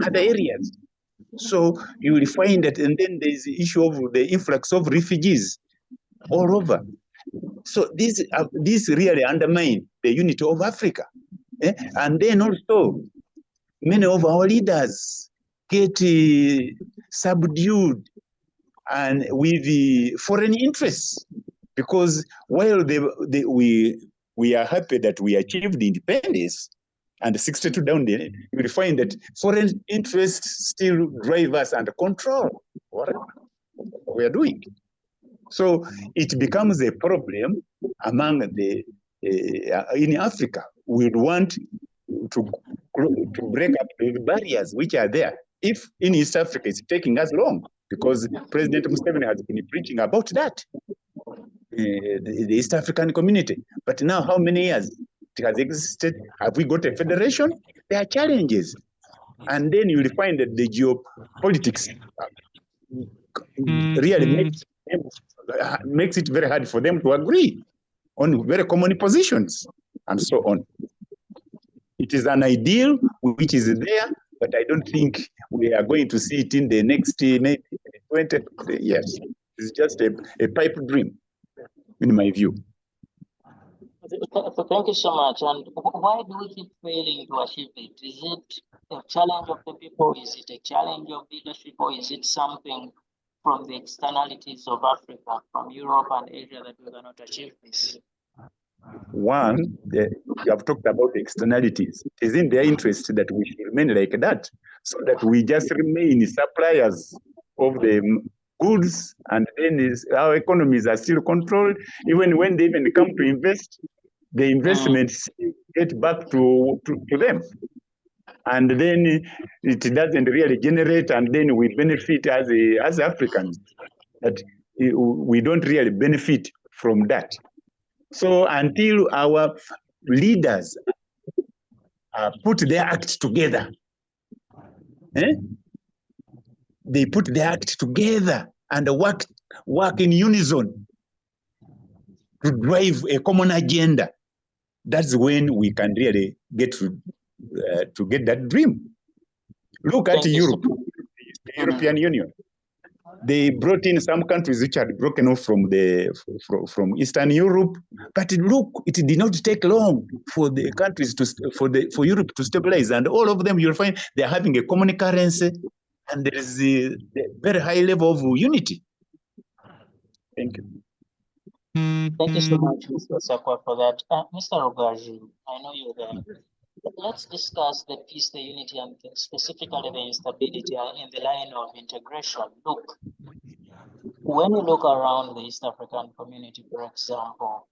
other areas. So you will find that, and then there's the issue of the influx of refugees all over. So this really undermine the unity of Africa. And then also, many of our leaders get subdued and with the foreign interests, because while we are happy that we achieved independence and 62 down there, you will find that foreign interests still drive us and control what we are doing. So it becomes a problem among the in Africa. We would want to break up the barriers which are there. If in East Africa it's taking us long, because President Museveni has been preaching about that, the East African community. But now, how many years it has existed? Have we got a federation? There are challenges. And then you will find that the geopolitics really makes it very hard for them to agree on very common positions and so on. It is an ideal which is there, but I don't think we are going to see it in the next maybe 20 years. It's just a pipe dream, in my view. Thank you so much. And why do we keep failing to achieve it? Is it a challenge of the people? Is it a challenge of leadership? Or is it something from the externalities of Africa, from Europe and Asia, that we cannot achieve this? One, you have talked about the externalities. It is in their interest that we should remain like that, so that we just remain suppliers of the goods, and then our economies are still controlled. Even when they even come to invest, the investments get back to them. And then it doesn't really generate, and then we benefit as Africans. But we don't really benefit from that. So until our leaders put their act together, they put their act together and work in unison to drive a common agenda, that's when we can really get to get that dream. Look at Europe, the European Union. They brought in some countries which had broken off from Eastern Europe, but look, it did not take long for the countries for Europe to stabilize, and all of them you'll find they're having a common currency, and there is a very high level of unity. Thank you. Thank you so much, Mr. Sakwa, for that. Mr. Rugaju, I know you're there. Let's discuss the peace, the unity, and specifically the instability in the line of integration. Look, when you look around the East African community, for example,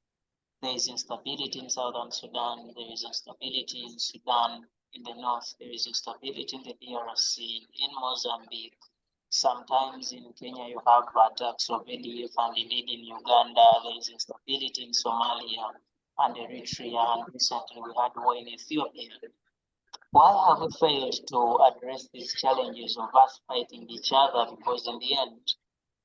there is instability in Southern Sudan, there is instability in Sudan in the north, there is instability in the DRC, in Mozambique. Sometimes in Kenya, you have attacks of ADF, and indeed in Uganda, there is instability in Somalia and Eritrea, and recently we had war in Ethiopia. Why have we failed to address these challenges of us fighting each other? Because in the end,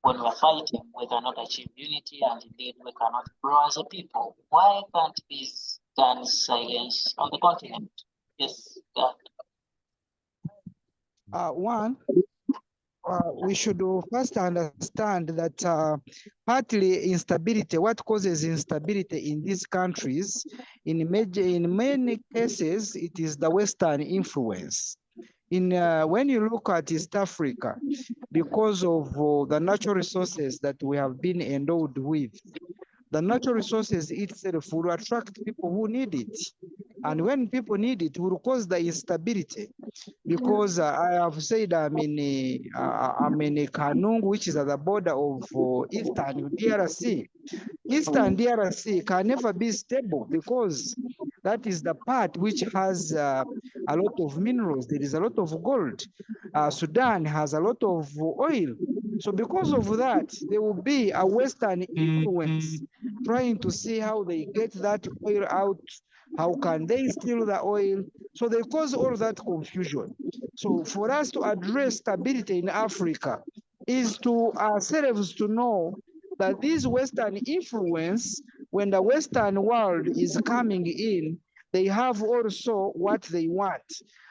when we're fighting, we cannot achieve unity, and indeed we cannot grow as a people. Why can't these guns silence on the continent? Yes, One, we should first understand that partly instability, what causes instability in these countries, in many cases, it is the Western influence. When you look at East Africa, because of the natural resources that we have been endowed with, the natural resources itself will attract people who need it. And when people need it, it will cause the instability. Because I have said I'm in Kanungu, which is at the border of Eastern DRC. Eastern DRC can never be stable because that is the part which has a lot of minerals. There is a lot of gold. Sudan has a lot of oil. So because of that, there will be a Western influence trying to see how they get that oil out. How can they steal the oil? So they cause all that confusion. So for us to address stability in Africa is to ourselves to know that this Western influence, when the Western world is coming in, they have also what they want.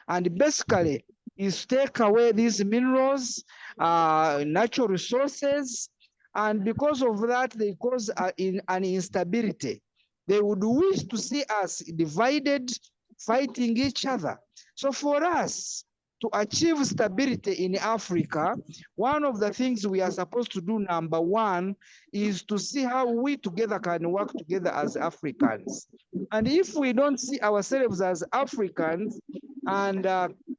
And basically is take away these minerals, natural resources, and because of that, they cause an instability. They would wish to see us divided, fighting each other. So for us to achieve stability in Africa, one of the things we are supposed to do, number one, is to see how we together can work together as Africans. And if we don't see ourselves as Africans and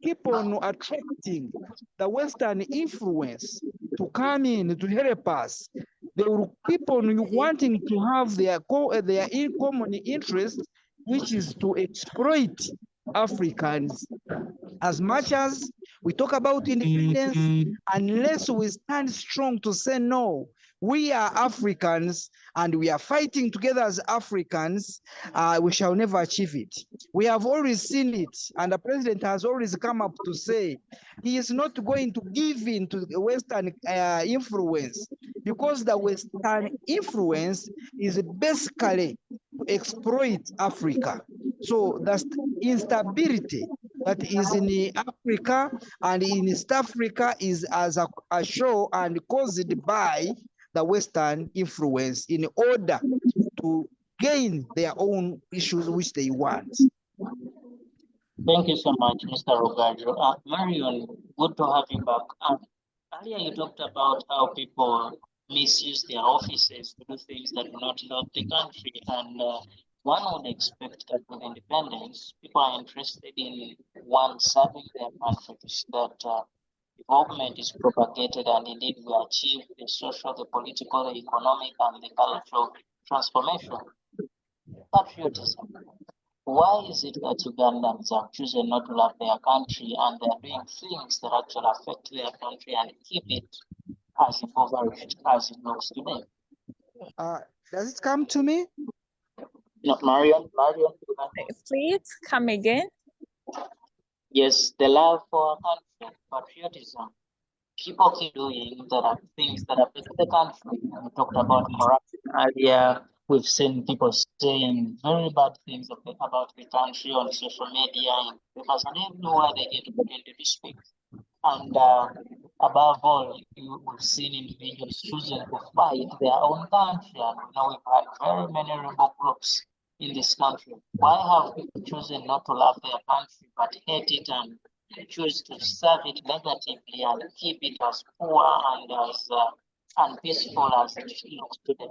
keep on attracting the Western influence to come in to help us, they will keep on wanting to have their common interest, which is to exploit Africans. As much as we talk about independence, unless we stand strong to say no, we are Africans and we are fighting together as Africans, we shall never achieve it. We have always seen it, and the president has always come up to say he is not going to give in to the Western influence, because the Western influence is basically to exploit Africa. So the instability that is in Africa and in East Africa is as a show and caused by the Western influence in order to gain their own issues which they want. Thank you so much, Mr. Rugaju. Marion, good to have you back. Earlier you talked about how people misuse their offices to do things that do not help the country, and one would expect that with independence, people are interested in one serving their countries, that development is propagated, and indeed we achieve the social, the political, the economic, and the cultural transformation. Patriotism. Why is it that Ugandans have chosen not to love their country, and they're doing things that actually affect their country and keep it as impoverished as it looks today? Does it come to me? No, Marion, you can Please come again. Yes, the love for our country, patriotism. People keep doing there are things that affect the country. We talked about corruption earlier. We've seen people saying very bad things about the country on social media and because I don't know where they get opportunity to speak. And above all, we've seen individuals choosing to fight their own country. And we know we've had very many rebel groups in this country. Why have people chosen not to love their country but hate it and choose to serve it negatively and keep it as poor and as unpeaceful as it looks today?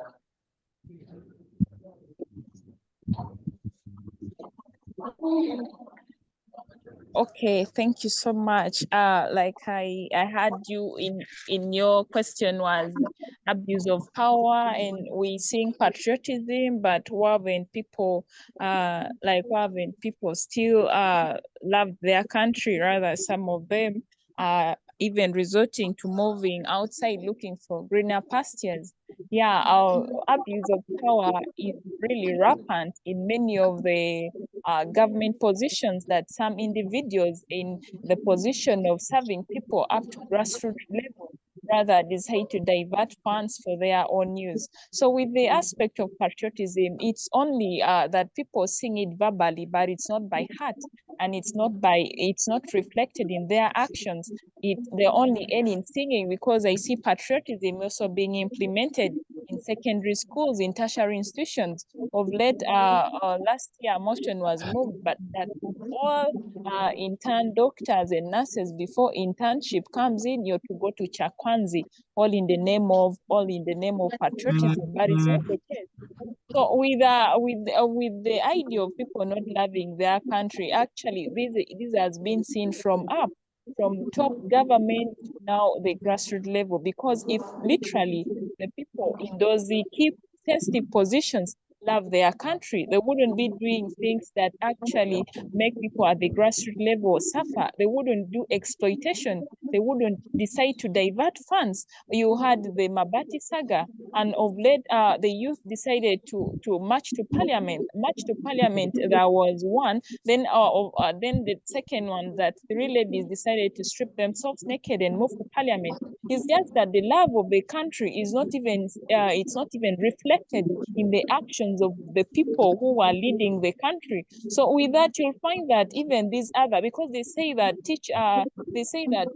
Okay, thank you so much. Like I had you in your question was abuse of power, and we seeing patriotism, but why when people still love their country, rather some of them even resorting to moving outside looking for greener pastures. Yeah, our abuse of power is really rampant in many of the government positions that some individuals in the position of serving people up to grassroots level rather decide to divert funds for their own use. So with the aspect of patriotism, it's only that people sing it verbally, but it's not by heart, and it's not reflected in their actions. They're only ending singing, because I see patriotism also being implemented in secondary schools, in tertiary institutions. Of late, last year, a motion was moved, but that all intern doctors and nurses, before internship comes in, you're to go to Chakwanzi, all in the name of patriotism, but it's not the case. So with the idea of people not loving their country, actually this has been seen from top government to now the grassroots level, because if literally the people in those key sensitive positions love their country, they wouldn't be doing things that actually make people at the grassroots level suffer. They wouldn't do exploitation. They wouldn't decide to divert funds. You had the Mabati saga, and of late, the youth decided to march to parliament. There was one. Then the second one, that three ladies decided to strip themselves naked and move to parliament. It's just that the love of the country is not even reflected in the actions of the people who are leading the country. So with that, you'll find that even these other, because they say that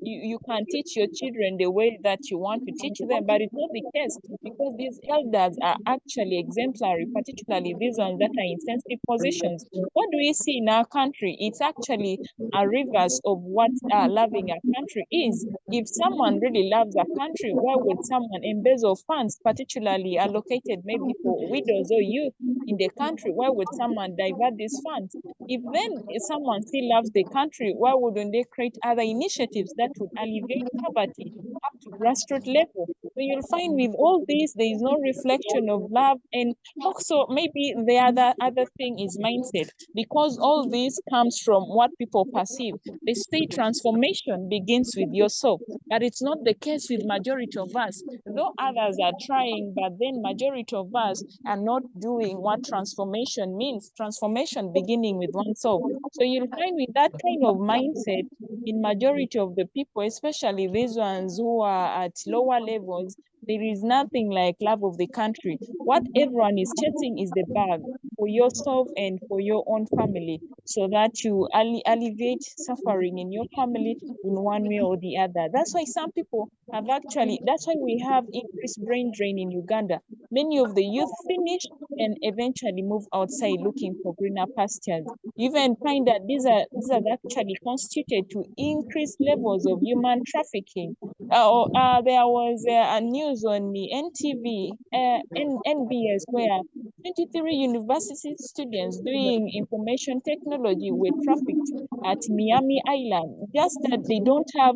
you can teach your children the way that you want to teach them, but it's not the case, because these elders are actually exemplary, particularly these ones that are in sensitive positions. What do we see in our country? It's actually a reverse of what loving a country is. If someone really loves a country, why would someone embezzle funds, particularly allocated maybe for widows or youth in the country? Why would someone divert these funds? If someone still loves the country, why wouldn't they create other initiatives that would alleviate poverty up to grassroots level? So you'll find with all this, there is no reflection of love. And also maybe the other thing is mindset, because all this comes from what people perceive. They say transformation begins with yourself, but it's not the case with majority of us. Though others are trying, but then majority of us are not doing what transformation means. Transformation beginning with oneself. So you'll find with that kind of mindset in majority of the people, especially these ones who are at lower levels, there is nothing like love of the country. What everyone is chasing is the bag for yourself and for your own family, so that you alleviate suffering in your family in one way or the other. That's why some people that's why we have increased brain drain in Uganda. Many of the youth finish and eventually move outside looking for greener pastures. You even find that these are actually constituted to increase levels of human trafficking. There was a news on the NTV, NBS, where 23 university students doing information technology were trafficked at Miami Island, just that they don't have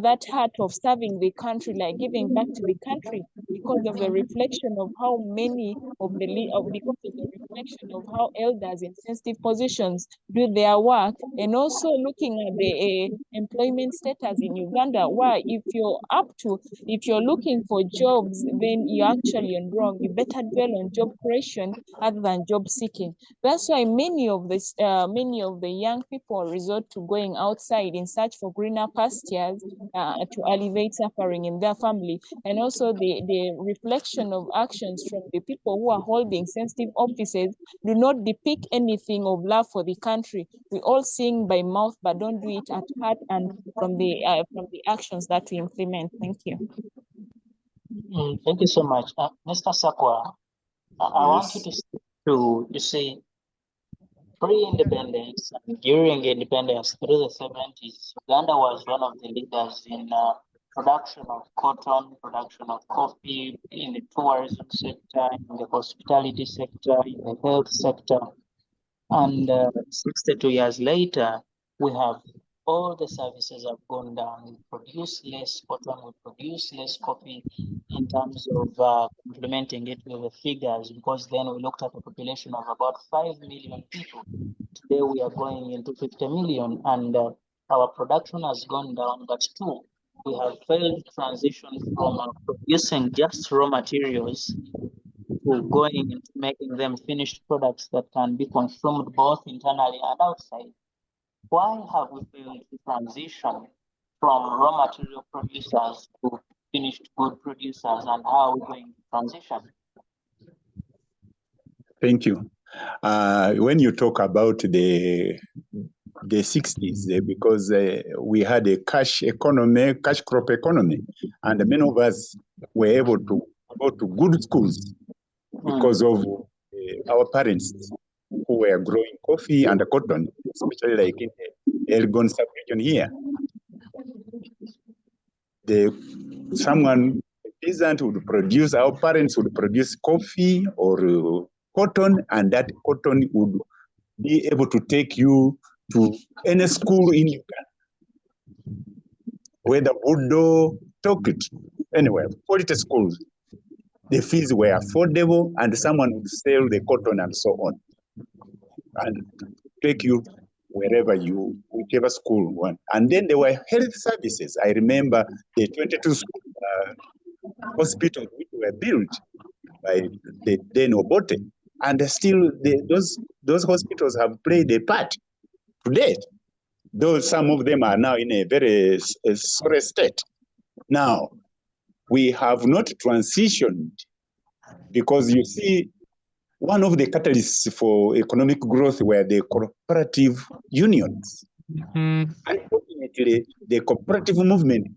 that heart of serving the country, like giving back to the country, because of the reflection of how many of the because of the reflection of how elders in sensitive positions do their work, and also looking at the employment status in Uganda, where if you're looking for jobs, then you're actually on wrong. You better dwell on job creation other than job seeking. That's why many of the young people resort to going outside in search for greener pastures to alleviate suffering in their family. And also the reflection of actions from the people who are holding sensitive offices do not depict anything of love for the country. We all sing by mouth, but don't do it at heart and from the actions that we implement. Thank you. Thank you so much. Mr. Sakwa, I want you to say pre-independence and during independence through the 70s, Uganda was one of the leaders in production of cotton, production of coffee, in the tourism sector, in the hospitality sector, in the health sector. And 62 years later, we have all the services have gone down. We produce less cotton, we produce less coffee in terms of implementing it with the figures, because then we looked at a population of about 5 million people. Today we are going into 50 million, and our production has gone down, but too, we have failed to transition from producing just raw materials to going into making them finished products that can be consumed both internally and outside. Why have we failed to transition from raw material producers to finished good producers, and how are we going to transition? Thank you. When you talk about the 60s, because we had a cash crop economy, and many of us were able to go to good schools because of our parents who were growing coffee and cotton, especially like in the Elgon sub-region here. Someone, a peasant would produce, our parents would produce coffee or cotton, and that cotton would be able to take you to any school in Uganda, whether Budo, Tokit, anywhere, quality schools. The fees were affordable, and someone would sell the cotton and so on, and take you wherever whichever school you want. And then there were health services. I remember the 22 hospitals which were built by the then Obote, and still those hospitals have played a part to date, though some of them are now in a very sorry state. Now, we have not transitioned, because you see, one of the catalysts for economic growth were the cooperative unions. Unfortunately, the cooperative movement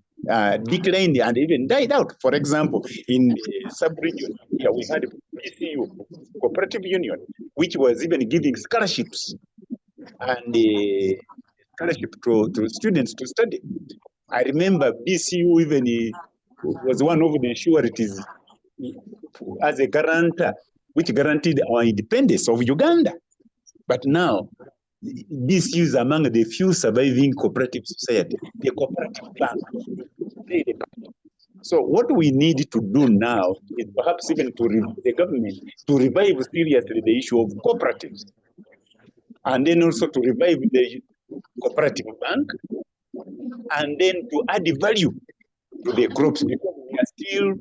declined and even died out. For example, in the sub-region here, we had BCU, cooperative union, which was even giving scholarships and scholarship to students to study. I remember BCU even was one of the sureties as a guarantor, which guaranteed our independence of Uganda. But now, BCU is among the few surviving cooperative society, the cooperative bank. So what we need to do now is perhaps even the government to revive seriously the issue of cooperatives, and then also to revive the cooperative bank, and then to add value to the crops, because we are still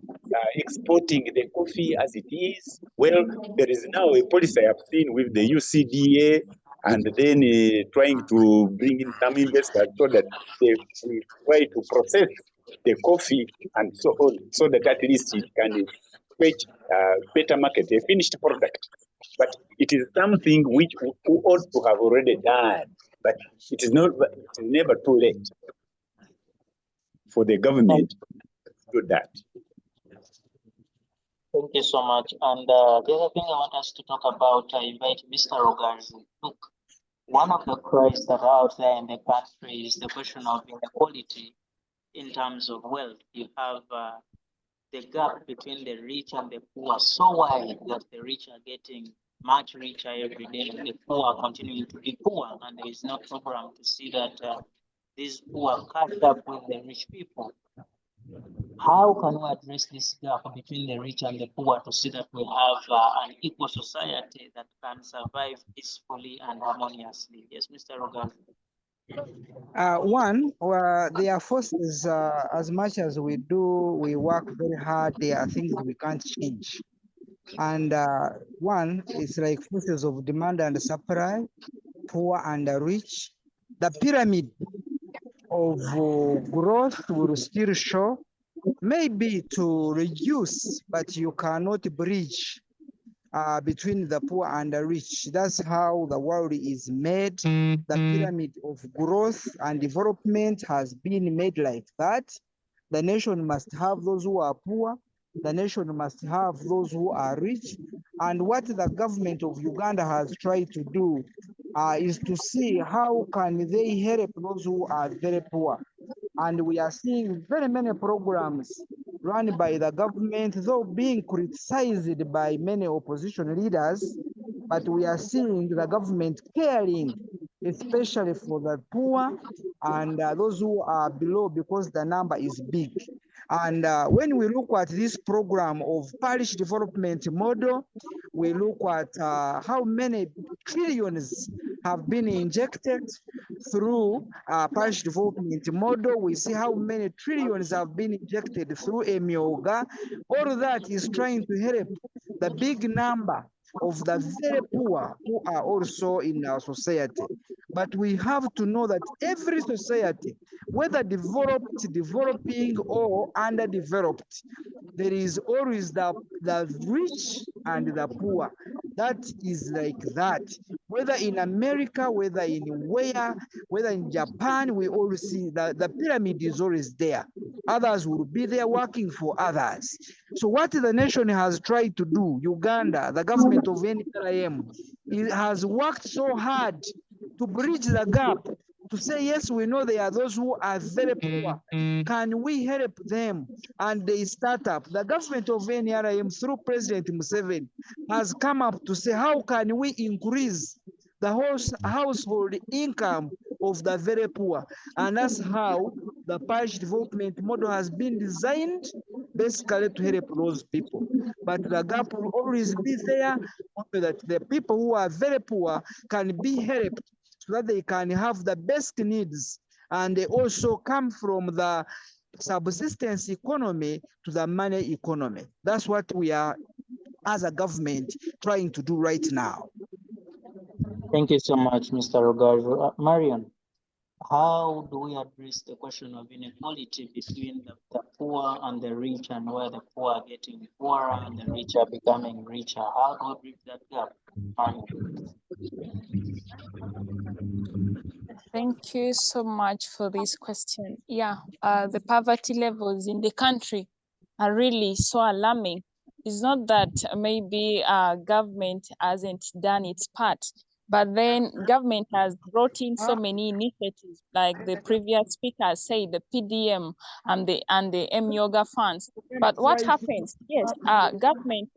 exporting the coffee as it is. Well, there is now a policy I have seen with the UCDA, and then trying to bring in some investors so that they will try to process the coffee and so on, so that at least it can fetch better market, a finished product. But it is something which we ought to have already done, but it is never too late for the government to do that. Thank you so much. And the other thing I want us to talk about, I invite Mr. Rogarzi. Look, one of the cries that are out there in the country is the question of inequality in terms of wealth. You have the gap between the rich and the poor so wide that the rich are getting much richer every day, and the poor are continuing to be poor, and there is no program to see that these poor catch up with the rich people. How can we address this gap between the rich and the poor to see that we have an equal society that can survive peacefully and harmoniously? Yes, Mr. Rogan. One, there are forces, as much as we work very hard, there are things we can't change. And one is like forces of demand and supply, poor and rich. The pyramid of growth will still show, maybe to reduce, but you cannot bridge between the poor and the rich. That's how the world is made. The pyramid of growth and development has been made like that. The nation must have those who are poor. The nation must have those who are rich. And what the government of Uganda has tried to do is to see how can they help those who are very poor. And we are seeing very many programs run by the government, though being criticized by many opposition leaders, but we are seeing the government caring, especially for the poor and those who are below, because the number is big. And when we look at this program of parish development model, we look at how many trillions have been injected through parish development model. We see how many trillions have been injected through Emyoga. All of that is trying to help the big number of the very poor who are also in our society. But we have to know that every society, whether developed, developing, or underdeveloped, there is always the rich and the poor. That is like that. Whether in America, whether in whether in Japan, we always see that the pyramid is always there. Others will be there working for others. So what the nation has tried to do, Uganda, the government of NRM, it has worked so hard to bridge the gap, to say, yes, we know there are those who are very poor. Can we help them? And they start up. The government of NRM, through President Museveni, has come up to say, how can we increase the household income of the very poor? And that's how the parish development model has been designed, basically to help those people. But the gap will always be there, so that the people who are very poor can be helped, so that they can have the best needs, and they also come from the subsistence economy to the money economy. That's what we are, as a government, trying to do right now. Thank you so much, Mr. Rogaju. Marion, how do we address the question of inequality between the poor and the rich, and where the poor are getting poorer and the rich are becoming richer? How do we bridge that gap? Marion. Thank you so much for this question. Yeah, the poverty levels in the country are really so alarming. It's not that maybe government hasn't done its part, but then government has brought in so many initiatives, like the previous speaker said, the PDM and the M-Yoga funds. But what happens? Yes, government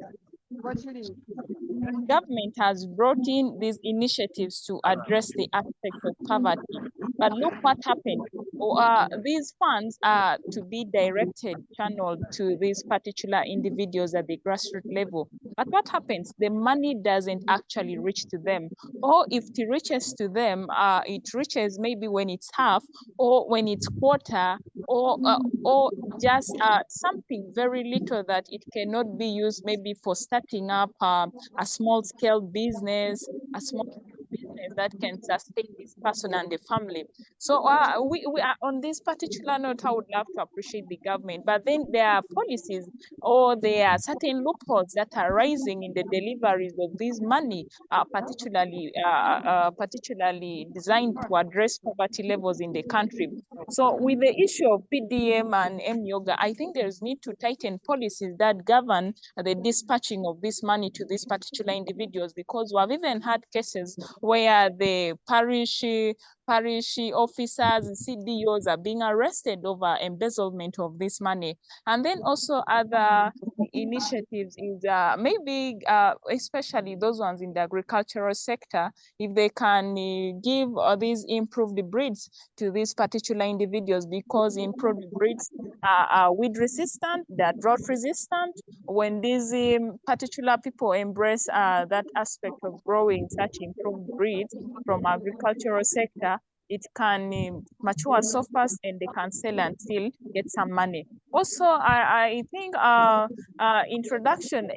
has brought in these initiatives to address the aspect of poverty. But look what happened. These funds are to be directed, channeled to these particular individuals at the grassroots level. But what happens? The money doesn't actually reach to them. Or if it reaches to them, it reaches maybe when it's half, or when it's quarter, or just something very little that it cannot be used maybe for starting up a small scale business, that can sustain this person and the family. So we are on this particular note, I would love to appreciate the government, but then there are policies or there are certain loopholes that are rising in the deliveries of this money, particularly designed to address poverty levels in the country. So with the issue of PDM and M-Yoga, I think there's need to tighten policies that govern the dispatching of this money to these particular individuals, because we've even had cases where where the parish officers and CDOs are being arrested over embezzlement of this money. And then also other initiatives is maybe especially those ones in the agricultural sector, if they can give these improved breeds to these particular individuals, because improved breeds are weed resistant, they're drought resistant. When these particular people embrace that aspect of growing such improved breeds from agricultural sector, it can mature so fast and they can sell and still get some money. Also, I think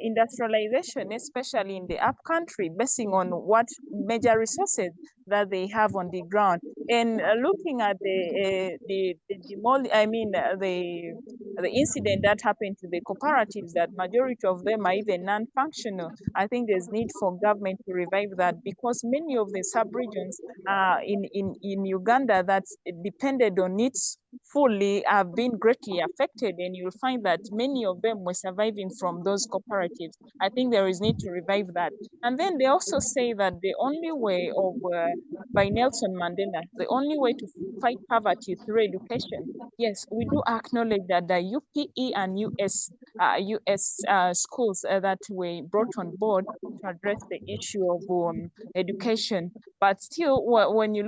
industrialization, especially in the upcountry, basing on what major resources that they have on the ground, and looking at the incident that happened to the cooperatives, that majority of them are even non-functional. I think there's need for government to revive that, because many of the sub-regions in Uganda that depended on it fully have been greatly affected, and you'll find that many of them were surviving from those cooperatives. I think there is need to revive that. And then they also say that the only way of, by Nelson Mandela, the only way to fight poverty through education. Yes, we do acknowledge that the UPE and US schools that were brought on board to address the issue of education. But still, when you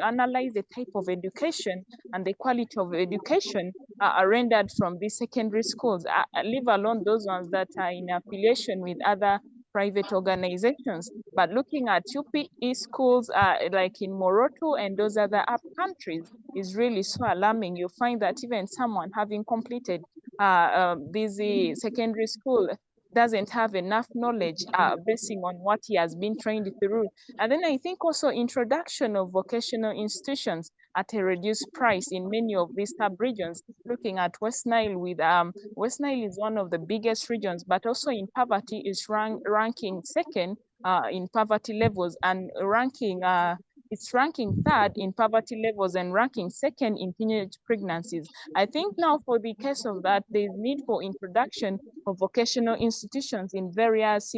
analyze the type of education and the quality of education rendered from these secondary schools, leave alone those ones that are in affiliation with other private organizations. But looking at UPE schools like in Moroto and those other up countries is really so alarming. You find that even someone having completed this secondary school doesn't have enough knowledge basing on what he has been trained through. And then I think also introduction of vocational institutions at a reduced price in many of these sub-regions, looking at West Nile with, West Nile is one of the biggest regions, but also in poverty is ranking second in poverty levels, and it's ranking third in poverty levels and ranking second in teenage pregnancies. I think now for the case of that, there's need for introduction of vocational institutions in various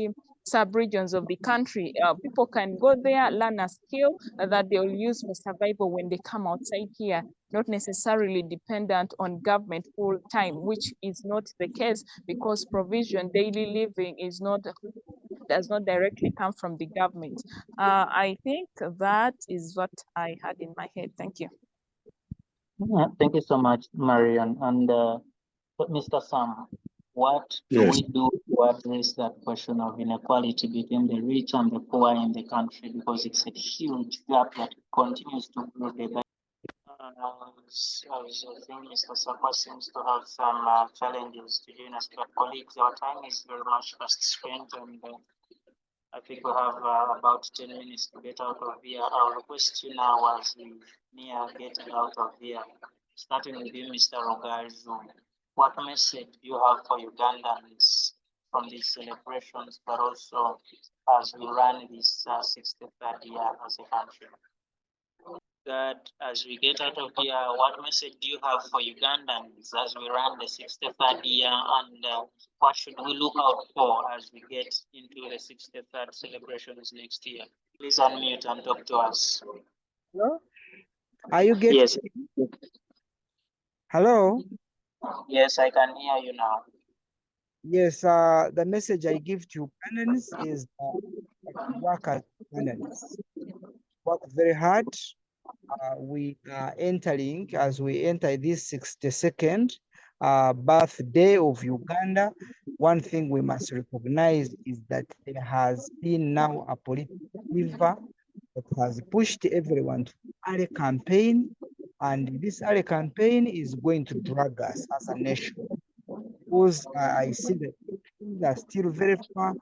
sub-regions of the country. People can go there, learn a skill that they'll use for survival when they come outside here, not necessarily dependent on government full time, which is not the case, because provision, daily living does not directly come from the government. I think that is what I had in my head. Thank you. Yeah, thank you so much, Marion. And Mr. Sam, what do Yes. we do to address that question of inequality between the rich and the poor in the country? Because it's a huge gap that continues to grow day by day. I think Mr. Sapa seems to have some challenges to join us, but colleagues, our time is very much fast spent, and I think we have about 10 minutes to get out of here. I'll request you now as we near getting out of here, starting with you, Mr. Rogaju. What message do you have for Ugandans from these celebrations, but also as we run this 63rd year as a country? That as we get out of here, what message do you have for Ugandans as we run the 63rd year, and what should we look out for as we get into the 63rd celebrations next year? Please unmute and talk to us. Hello? Are you getting? Yes. Hello? Yes, I can hear you now. Yes, the message I give to Ugandans is work as Ugandans. Work very hard. We are entering, as we enter this 62nd birthday of Uganda, one thing we must recognize is that there has been now a political fever that has pushed everyone to early campaign, and this early campaign is going to drag us as a nation. Because I see that things are still very far,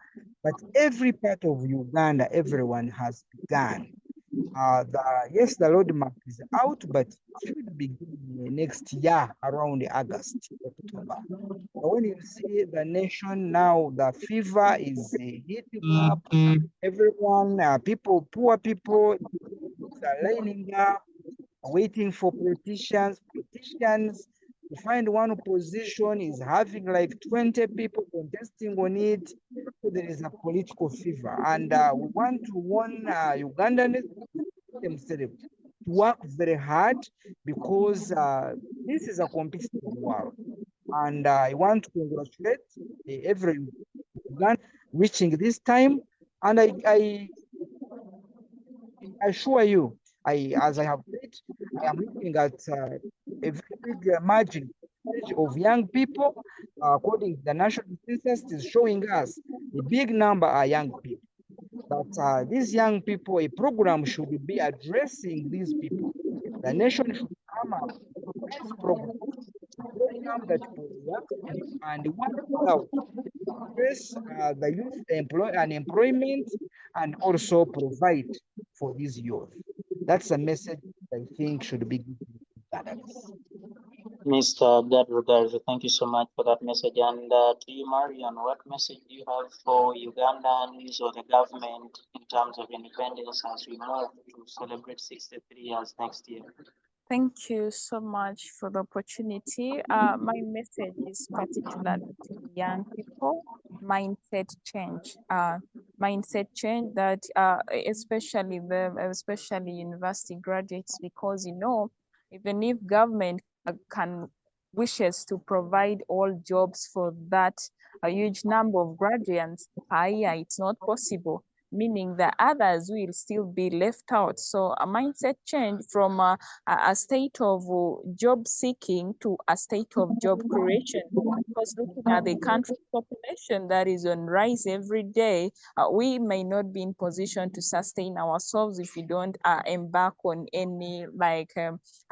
but every part of Uganda, everyone has begun. Yes, the roadmap is out, but it should begin next year around August, October. But when you see the nation now, the fever is hitting up everyone, poor people are lining up, waiting for politicians. Politicians, You find one position is having like 20 people contesting on it. So there is a political fever. And we want to warn Ugandans themselves to work very hard because this is a competitive world. And I want to congratulate every Ugandan reaching this time. And I assure you, as I have said, I am looking at a very big margin of young people. According to the national census, is showing us a big number are young people. But these young people, a program should be addressing these people. The nation should come up with this program, a program that will work and work out address the youth unemployment and also provide for these youth. That's a message I think should be given to parents. Mr. Gadrugarzu, thank you so much for that message. And to you, Marion, what message do you have for Ugandans or the government in terms of independence as we move to celebrate 63 years next year? Thank you so much for the opportunity. My message is particularly to young people, mindset change. Mindset change that especially university graduates, because even if government can wishes to provide all jobs for that a huge number of graduates per year, it's not possible, meaning that others will still be left out. So a mindset change from a state of job seeking to a state of job creation. Because looking at the country population that is on rise every day, we may not be in position to sustain ourselves if we don't embark on any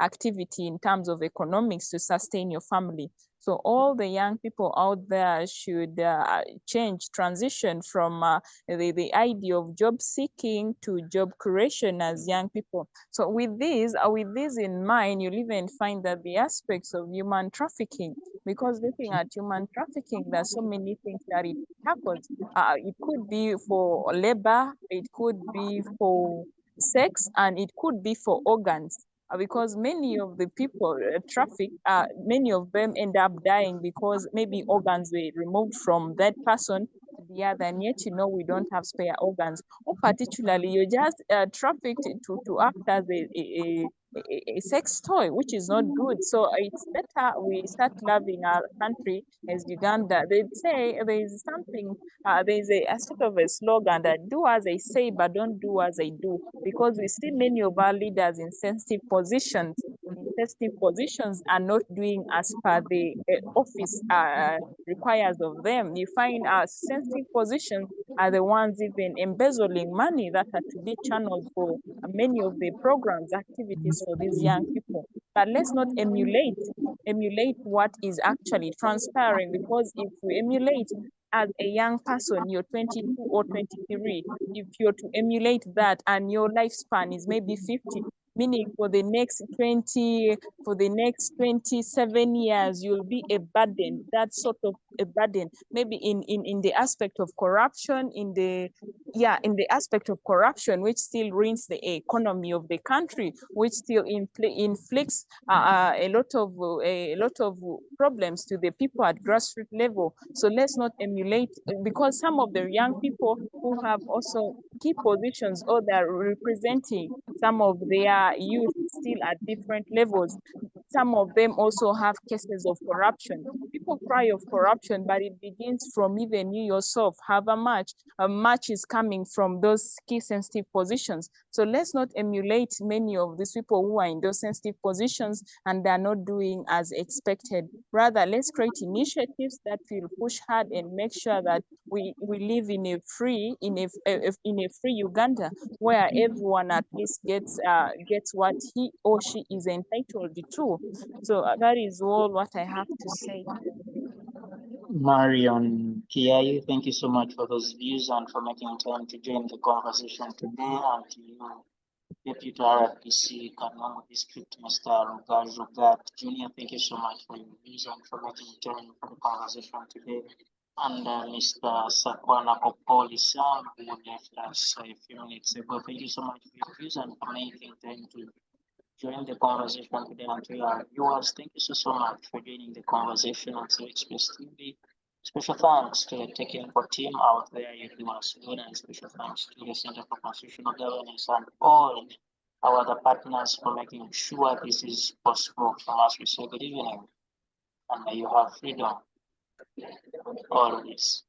activity in terms of economics to sustain your family. So all the young people out there should transition from the idea of job seeking to job creation as young people. So with this in mind, you'll even find that the aspects of human trafficking, because looking at human trafficking, there's so many things that it tackles. It could be for labor, it could be for sex, and it could be for organs. Because many of the people trafficked, many of them end up dying because maybe organs were removed from that person to the other, and yet we don't have spare organs. Or particularly, you're just trafficked to act as a sex toy, which is not good. So it's better we start loving our country as Uganda. They say there is something, there's a sort of a slogan that do as I say, but don't do as I do, because we see many of our leaders in sensitive positions are not doing as per the office requires of them. You find sensitive positions are the ones even embezzling money that are to be channeled for many of the programs, activities for these young people. But let's not emulate what is actually transpiring, because if we emulate as a young person, you're 22 or 23, if you're to emulate that and your lifespan is maybe 50, meaning for the next 27 years, you'll be a burden, that sort of a burden, maybe in the aspect of corruption, in the aspect of corruption, which still ruins the economy of the country, which still inflicts a lot of problems to the people at grassroots level. So let's not emulate, because some of the young people who have also key positions or they're representing some of their youth still at different levels, some of them also have cases of corruption. People cry of corruption, but it begins from even you yourself have a match. A match is coming from those key sensitive positions. So let's not emulate many of these people who are in those sensitive positions and they're not doing as expected. Rather, let's create initiatives that will push hard and make sure that we live in a free Uganda, where everyone at least gets what he or she is entitled to. So that is all what I have to say. Marion Kiai, thank you so much for those views and for making time to join the conversation today. And to you, Deputy RPC Kanungu District, Mr. Rugat Jr., thank you so much for your views and for making time for the conversation today. And Mr. Sakwana Kopoli Sam, who left us a few minutes ago, thank you so much for your views and for making time to join the conversation today, and to our viewers, thank you so much for joining the conversation on Civic Space TV. Special thanks to the Tech Info team out there, you do us good, and special thanks to the Center for Constitutional Governance and all our other partners for making sure this is possible. From us, we say good evening, and may you have freedom always.